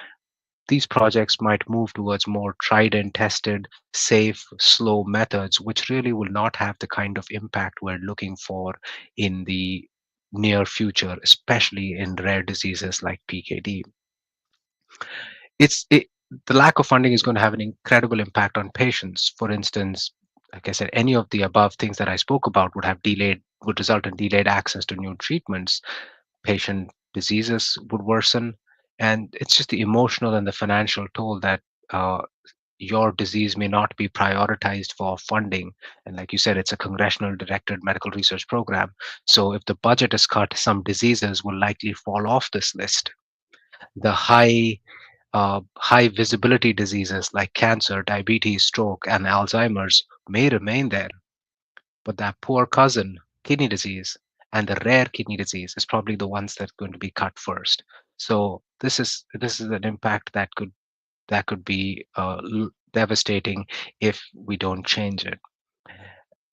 these projects might move towards more tried and tested, safe, slow methods, which really will not have the kind of impact we're looking for in the near future, especially in rare diseases like PKD. it's it, the lack of funding is going to have an incredible impact on patients. For instance, like I said, any of the above things that I spoke about would result in delayed access to new treatments. Patient diseases would worsen, and it's just the emotional and the financial toll that uh, your disease may not be prioritized for funding. And like you said, it's a congressional directed medical research program. So if the budget is cut, some diseases will likely fall off this list. The high visibility diseases like cancer, diabetes, stroke, and Alzheimer's may remain there, but that poor cousin, kidney disease, and the rare kidney disease is probably the ones that are going to be cut first. So this is an impact that could be devastating if we don't change it.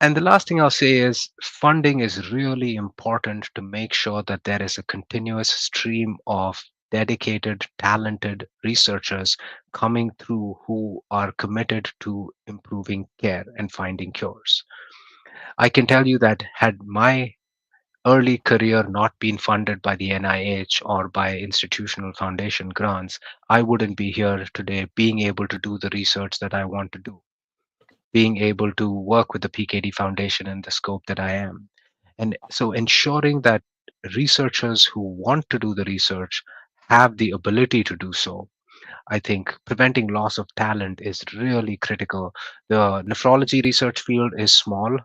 And the last thing I'll say is funding is really important to make sure that there is a continuous stream of dedicated, talented researchers coming through who are committed to improving care and finding cures. I can tell you that had my early career not been funded by the NIH or by institutional foundation grants, I wouldn't be here today being able to do the research that I want to do, being able to work with the PKD Foundation in the scope that I am. And so ensuring that researchers who want to do the research have the ability to do so. I think preventing loss of talent is really critical. The nephrology research field is small.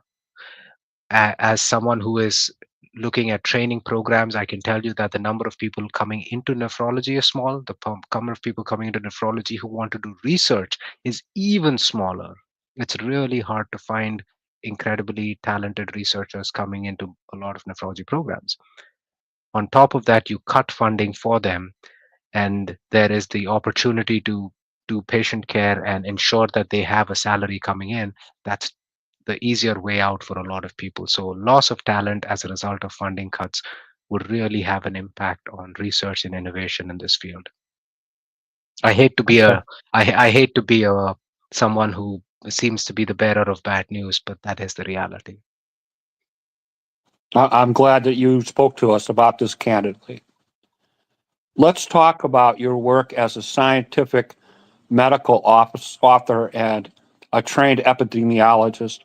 As someone who is looking at training programs, I can tell you that the number of people coming into nephrology is small. The number of people coming into nephrology who want to do research is even smaller. It's really hard to find incredibly talented researchers coming into a lot of nephrology programs. On top of that, you cut funding for them, and there is the opportunity to do patient care and ensure that they have a salary coming in. That's the easier way out for a lot of people. So loss of talent as a result of funding cuts would really have an impact on research and innovation in this field. I hate to be Okay. a I hate to be a someone who seems to be the bearer of bad news, but that is the reality. I'm glad that you spoke to us about this candidly. Let's talk about your work as a scientific medical office author and a trained epidemiologist.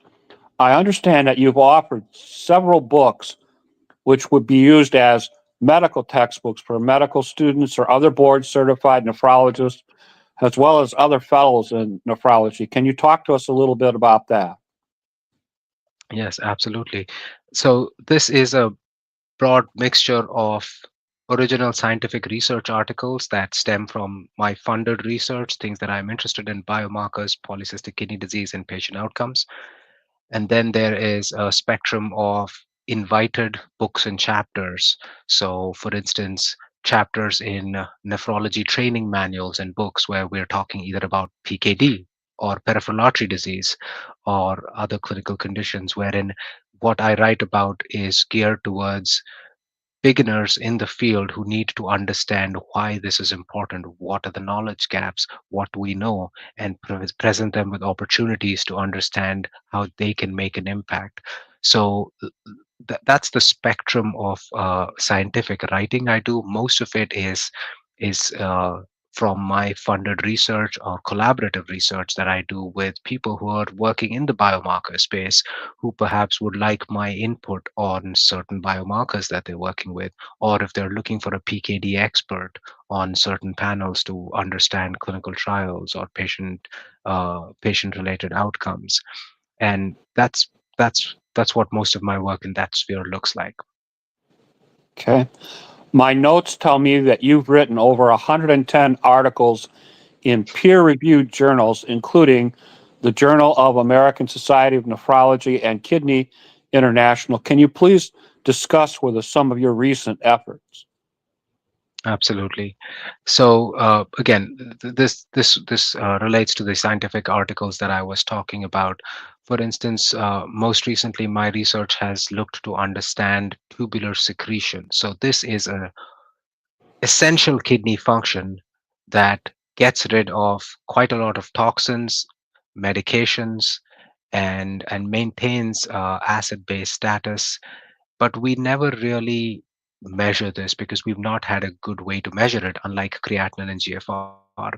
I understand that you've authored several books which would be used as medical textbooks for medical students or other board certified nephrologists, as well as other fellows in nephrology. Can you talk to us a little bit about that? Yes, absolutely. So this is a broad mixture of original scientific research articles that stem from my funded research, things that I'm interested in: biomarkers, polycystic kidney disease, and patient outcomes. And then there is a spectrum of invited books and chapters. So, for instance, chapters in nephrology training manuals and books where we're talking either about PKD or peripheral artery disease or other clinical conditions, wherein what I write about is geared towards beginners in the field who need to understand why this is important, what are the knowledge gaps, what we know, and present them with opportunities to understand how they can make an impact. So that's the spectrum of scientific writing I do. Most of it is from my funded research or collaborative research that I do with people who are working in the biomarker space, who perhaps would like my input on certain biomarkers that they're working with, or if they're looking for a PKD expert on certain panels to understand clinical trials or patient related outcomes. And that's what most of my work in that sphere looks like. Okay. My notes tell me that you've written over 110 articles in peer reviewed journals, including the Journal of American Society of Nephrology and Kidney International. Can you please discuss with us some of your recent efforts? Absolutely. So again, this relates to the scientific articles that I was talking about. For instance, most recently, my research has looked to understand tubular secretion. So this is a essential kidney function that gets rid of quite a lot of toxins, medications, and maintains acid-base status. But we never really measure this because we've not had a good way to measure it, unlike creatinine and GFR.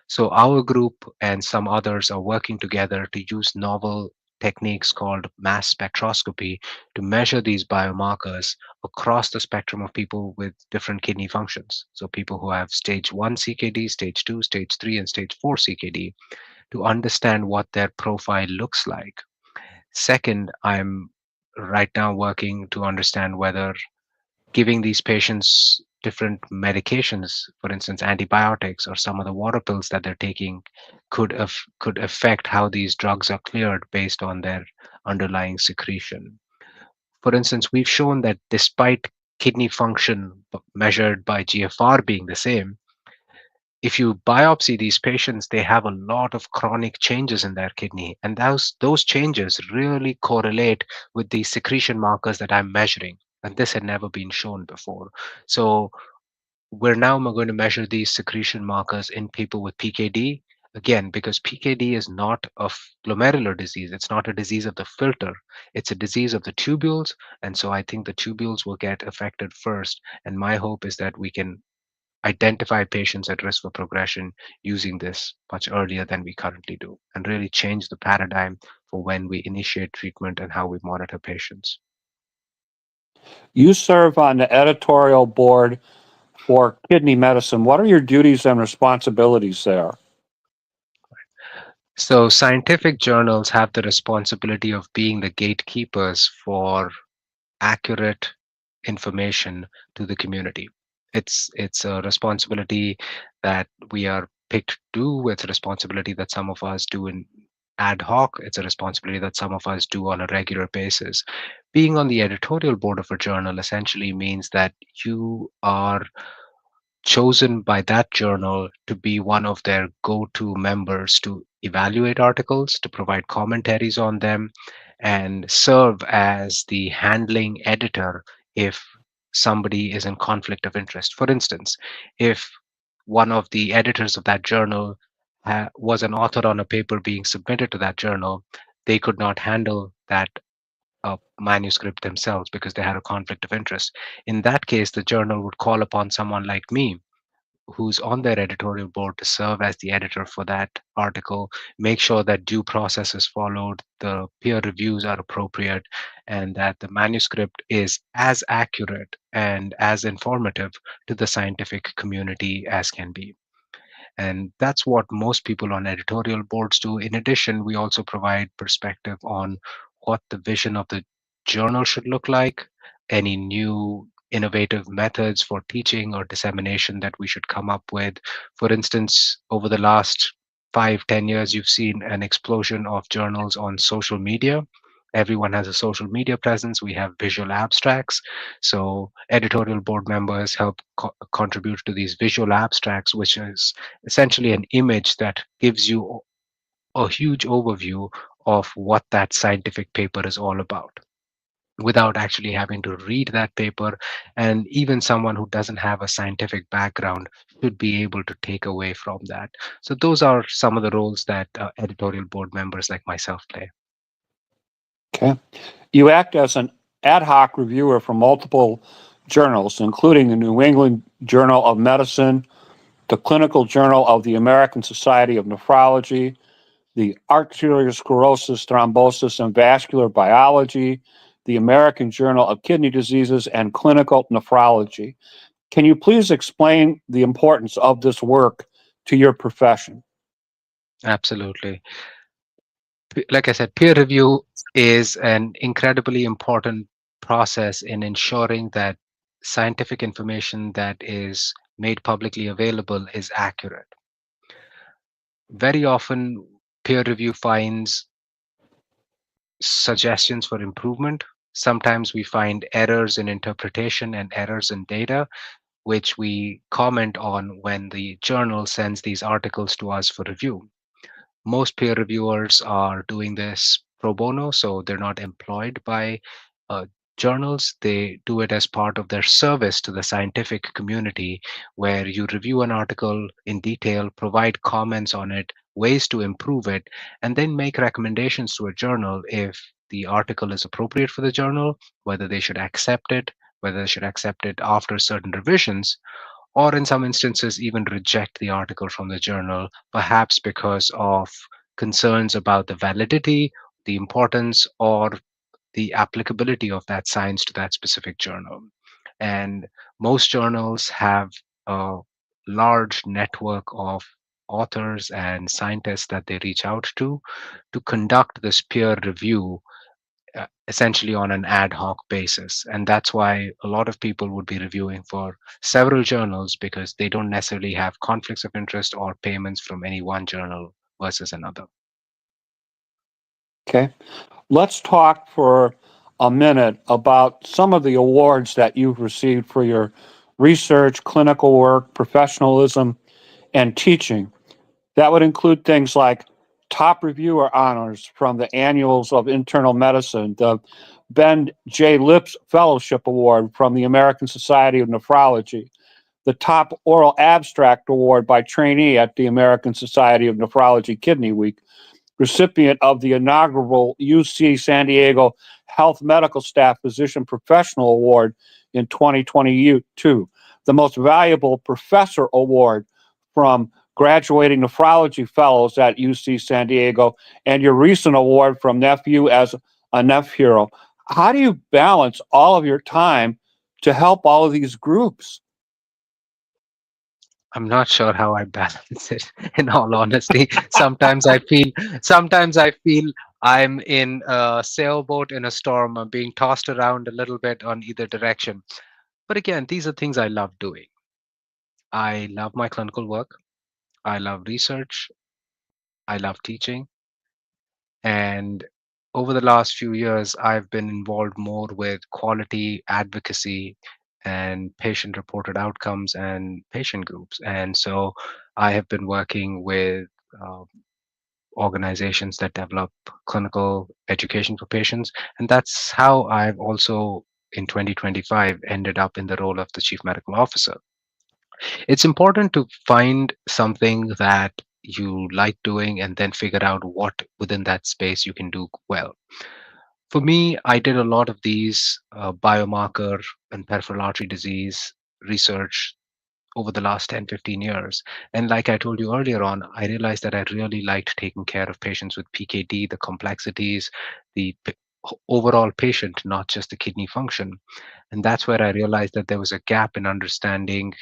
So our group and some others are working together to use novel techniques called mass spectroscopy to measure these biomarkers across the spectrum of people with different kidney functions. So people who have stage 1 CKD, stage 2, stage 3, and stage 4 CKD, to understand what their profile looks like. Second, I'm right now working to understand whether giving these patients different medications, for instance, antibiotics or some of the water pills that they're taking, could affect how these drugs are cleared based on their underlying secretion. For instance, we've shown that despite kidney function measured by GFR being the same, if you biopsy these patients, they have a lot of chronic changes in their kidney, and those changes really correlate with the secretion markers that I'm measuring. And this had never been shown before. So we're now going to measure these secretion markers in people with PKD. Again, because PKD is not a glomerular disease, it's not a disease of the filter, it's a disease of the tubules. And so I think the tubules will get affected first. And my hope is that we can identify patients at risk for progression using this much earlier than we currently do, and really change the paradigm for when we initiate treatment and how we monitor patients. You serve on the editorial board for kidney medicine. What are your duties and responsibilities there? So, scientific journals have the responsibility of being the gatekeepers for accurate information to the community. It's a responsibility that we are picked to do. It's a responsibility that some of us do in ad hoc. It's a responsibility that some of us do on a regular basis. Being on the editorial board of a journal essentially means that you are chosen by that journal to be one of their go-to members to evaluate articles, to provide commentaries on them, and serve as the handling editor if somebody is in conflict of interest. For instance, if one of the editors of that journal was an author on a paper being submitted to that journal, they could not handle that manuscript themselves because they had a conflict of interest. In that case, the journal would call upon someone like me who's on their editorial board to serve as the editor for that article, make sure that due process is followed, the peer reviews are appropriate, and that the manuscript is as accurate and as informative to the scientific community as can be. And that's what most people on editorial boards do. In addition, we also provide perspective on what the vision of the journal should look like, any new innovative methods for teaching or dissemination that we should come up with. For instance, over the last 5, 10 years, you've seen an explosion of journals on social media. Everyone has a social media presence. We have visual abstracts. So editorial board members help contribute to these visual abstracts, which is essentially an image that gives you a huge overview of what that scientific paper is all about without actually having to read that paper. And even someone who doesn't have a scientific background should be able to take away from that. So those are some of the roles that editorial board members like myself play. Okay. You act as an ad hoc reviewer for multiple journals, including the New England Journal of Medicine, the Clinical Journal of the American Society of Nephrology, the Arteriosclerosis, Thrombosis, and Vascular Biology, the American Journal of Kidney Diseases, and Clinical Nephrology. Can you please explain the importance of this work to your profession? Absolutely. Like I said, peer review is an incredibly important process in ensuring that scientific information that is made publicly available is accurate. Very often, peer review finds suggestions for improvement. Sometimes we find errors in interpretation and errors in data, which we comment on when the journal sends these articles to us for review. Most peer reviewers are doing this pro bono, so they're not employed by uh, journals. They do it as part of their service to the scientific community, where you review an article in detail, provide comments on it, ways to improve it, and then make recommendations to a journal if the article is appropriate for the journal, whether they should accept it, whether they should accept it after certain revisions, or in some instances even reject the article from the journal, perhaps because of concerns about the validity, the importance, or the applicability of that science to that specific journal. And most journals have a large network of authors and scientists that they reach out to conduct this peer review essentially on an ad hoc basis. And that's why a lot of people would be reviewing for several journals because they don't necessarily have conflicts of interest or payments from any one journal versus another. Okay. Let's talk for a minute about some of the awards that you've received for your research, clinical work, professionalism, and teaching. That would include things like top reviewer honors from the Annuals of Internal Medicine, the Ben J. Lips Fellowship Award from the American Society of Nephrology, the top oral abstract award by trainee at the American Society of Nephrology Kidney Week, recipient of the inaugural UC San Diego Health Medical Staff Physician Professional Award in 2022, the Most Valuable Professor Award from graduating nephrology fellows at UC San Diego, and your recent award from Nephew as a Neph Hero. How do you balance all of your time to help all of these groups? I'm not sure how I balance it in all honesty. Sometimes I feel I'm in a sailboat in a storm. I'm being tossed around a little bit on either direction. But again, these are things I love doing. I love my clinical work. I love research. I love teaching. And over the last few years, I've been involved more with quality advocacy and patient reported outcomes and patient groups. And so I have been working with uh, organizations that develop clinical education for patients. And that's how I've also, in 2025, ended up in the role of the chief medical officer. It's important to find something that you like doing and then figure out what within that space you can do well. For me, I did a lot of these biomarker and peripheral artery disease research over the last 10, 15 years. And like I told you earlier on, I realized that I really liked taking care of patients with PKD, the complexities, overall patient, not just the kidney function. And that's where I realized that there was a gap in understanding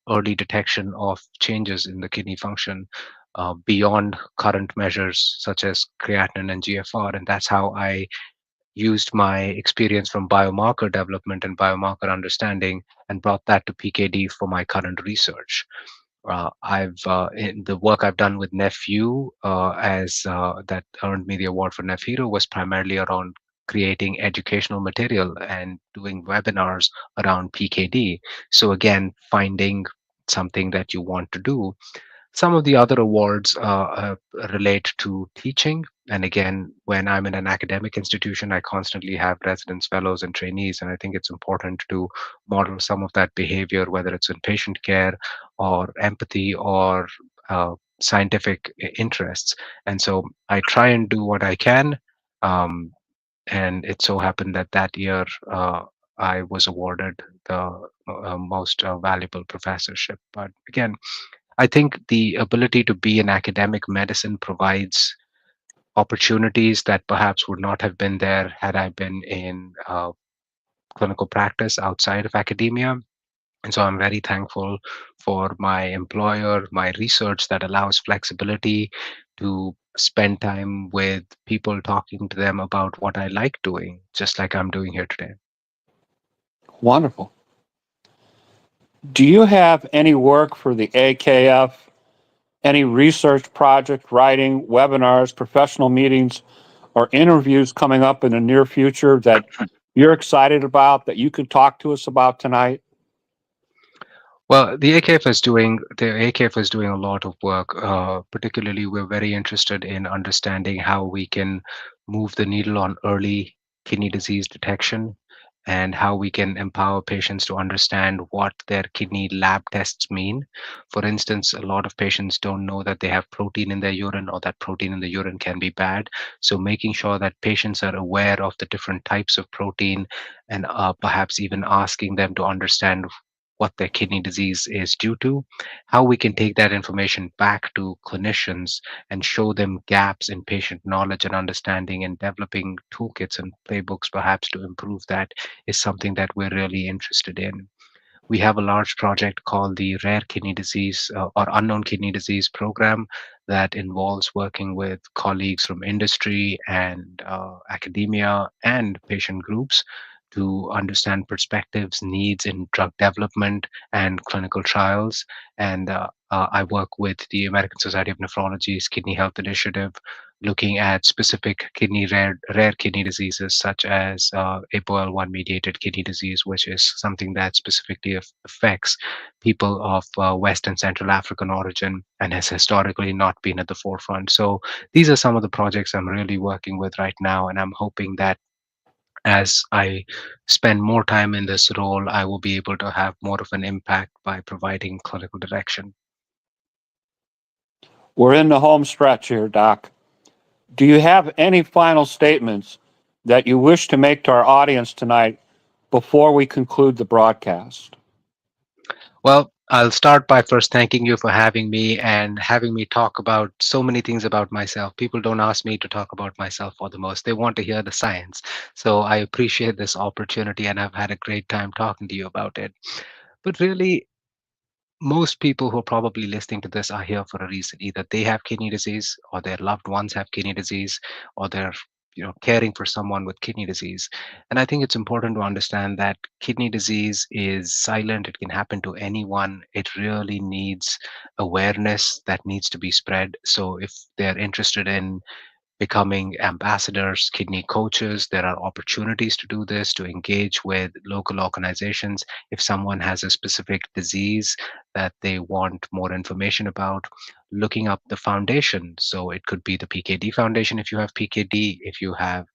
early detection of changes in the kidney function beyond current measures such as creatinine and GFR. And that's how I used my experience from biomarker development and biomarker understanding and brought that to PKD for my current research. In the work I've done with Nephew, as that earned me the award for Nephiro, was primarily around creating educational material and doing webinars around PKD. So again, finding something that you want to do. Some of the other awards relate to teaching. And again, when I'm in an academic institution, I constantly have residents, fellows, and trainees. And I think it's important to model some of that behavior, whether it's in patient care or empathy or scientific interests. And so I try and do what I can. Um, and it so happened that that year I was awarded the most valuable professorship. But again, I think the ability to be in academic medicine provides opportunities that perhaps would not have been there had I been in clinical practice outside of academia. And so I'm very thankful for my employer, my research that allows flexibility to spend time with people, talking to them about what I like doing, just like I'm doing here today. Wonderful. Do you have any work for the AKF, any research project, writing, webinars, professional meetings, or interviews coming up in the near future that you're excited about that you could talk to us about tonight? Well, the AKF is doing a lot of work. Particularly, we're very interested in understanding how we can move the needle on early kidney disease detection and how we can empower patients to understand what their kidney lab tests mean. For instance, a lot of patients don't know that they have protein in their urine or that protein in the urine can be bad. So making sure that patients are aware of the different types of protein and perhaps even asking them to understand what their kidney disease is due to, how we can take that information back to clinicians and show them gaps in patient knowledge and understanding, and developing toolkits and playbooks perhaps to improve that is something that we're really interested in. We have a large project called the Rare Kidney Disease or Unknown Kidney Disease Program that involves working with colleagues from industry and academia and patient groups to understand perspectives, needs in drug development and clinical trials. And I work with the American Society of Nephrology's Kidney Health Initiative, looking at specific rare kidney diseases such as APOL1 mediated kidney disease, which is something that specifically affects people of West and Central African origin and has historically not been at the forefront. So these are some of the projects I'm really working with right now, and I'm hoping that as I spend more time in this role, I will be able to have more of an impact by providing clinical direction. We're in the home stretch here, Doc. Do you have any final statements that you wish to make to our audience tonight before we conclude the broadcast? Well, I'll start by first thanking you for having me and having me talk about so many things about myself. People don't ask me to talk about myself for the most. They want to hear the science. So I appreciate this opportunity and I've had a great time talking to you about it. But really, most people who are probably listening to this are here for a reason. Either they have kidney disease or their loved ones have kidney disease, or they're caring for someone with kidney disease. And I think it's important to understand that kidney disease is silent. It can happen to anyone. It really needs awareness that needs to be spread. So if they're interested in becoming ambassadors, kidney coaches. There are opportunities to do this, to engage with local organizations. If someone has a specific disease that they want more information about, looking up the foundation. So it could be the PKD Foundation if you have PKD, if you have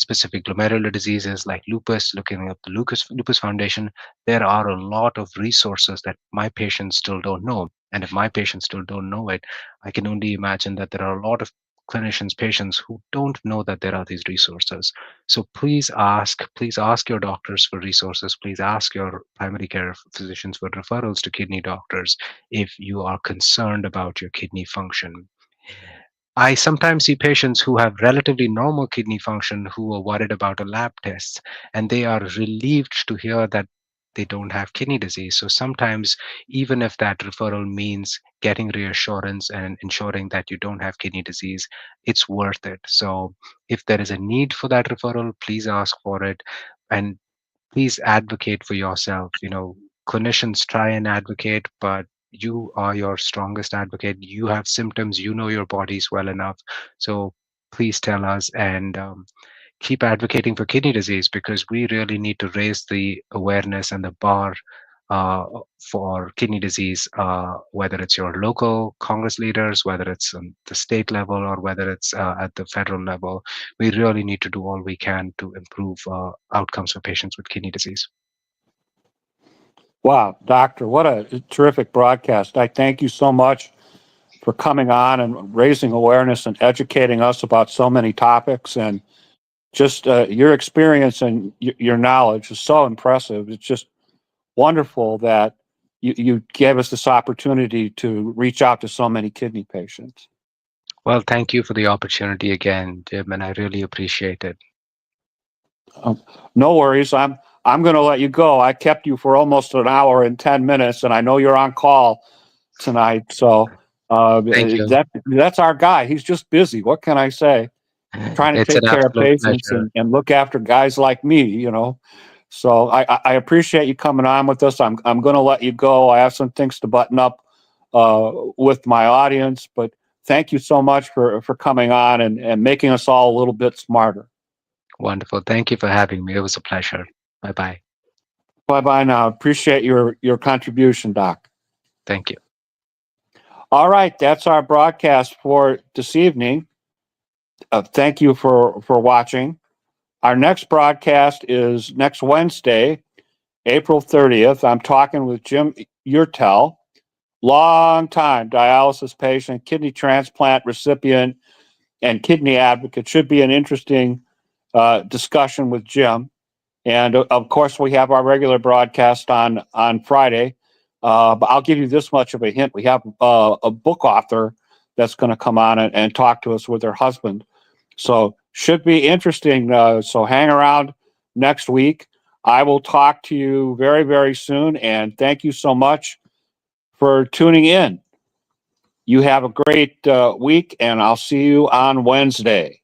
specific glomerular diseases like lupus, looking up the Lupus Foundation, there are a lot of resources that my patients still don't know. And if my patients still don't know it, I can only imagine that there are a lot of clinicians, patients who don't know that there are these resources. So please ask your doctors for resources. Please ask your primary care physicians for referrals to kidney doctors if you are concerned about your kidney function. I sometimes see patients who have relatively normal kidney function who are worried about a lab test, and they are relieved to hear that they don't have kidney disease. So sometimes, even if that referral means getting reassurance and ensuring that you don't have kidney disease, it's worth it. So if there is a need for that referral, please ask for it. And please advocate for yourself. Clinicians try and advocate, but you are your strongest advocate. You have symptoms, you know your bodies well enough. So please tell us, and keep advocating for kidney disease, because we really need to raise the awareness and the bar uh, for kidney disease, whether it's your local Congress leaders, whether it's on the state level, or whether it's at the federal level. We really need to do all we can to improve outcomes for patients with kidney disease. Wow, Doctor, what a terrific broadcast. I thank you so much for coming on and raising awareness and educating us about so many topics. And just your experience and your knowledge is so impressive. It's just wonderful that you gave us this opportunity to reach out to so many kidney patients. Well, thank you for the opportunity again, Jim, and I really appreciate it. No worries. I'm going to let you go. I kept you for almost an hour and 10 minutes, and I know you're on call tonight. So Thank you. that's our guy. He's just busy. What can I say? Trying to It's take an care of absolute patients pleasure. and look after guys like me. So I appreciate you coming on with us. I'm going to let you go. I have some things to button up with my audience, but thank you so much for coming on and making us all a little bit smarter. Wonderful. Thank you for having me. It was a pleasure. Bye bye. Bye bye now. Appreciate your contribution, Doc. Thank you. All right, that's our broadcast for this evening. Thank you for watching. Our next broadcast is next Wednesday, April 30th. I'm talking with Jim Urtel, long-time dialysis patient, kidney transplant recipient, and kidney advocate. Should be an interesting discussion with Jim. And of course, we have our regular broadcast on Friday. But I'll give you this much of a hint. We have a book author that's going to come on and talk to us with her husband. So should be interesting. So hang around next week. I will talk to you very, very soon. And thank you so much for tuning in. You have a great week, and I'll see you on Wednesday.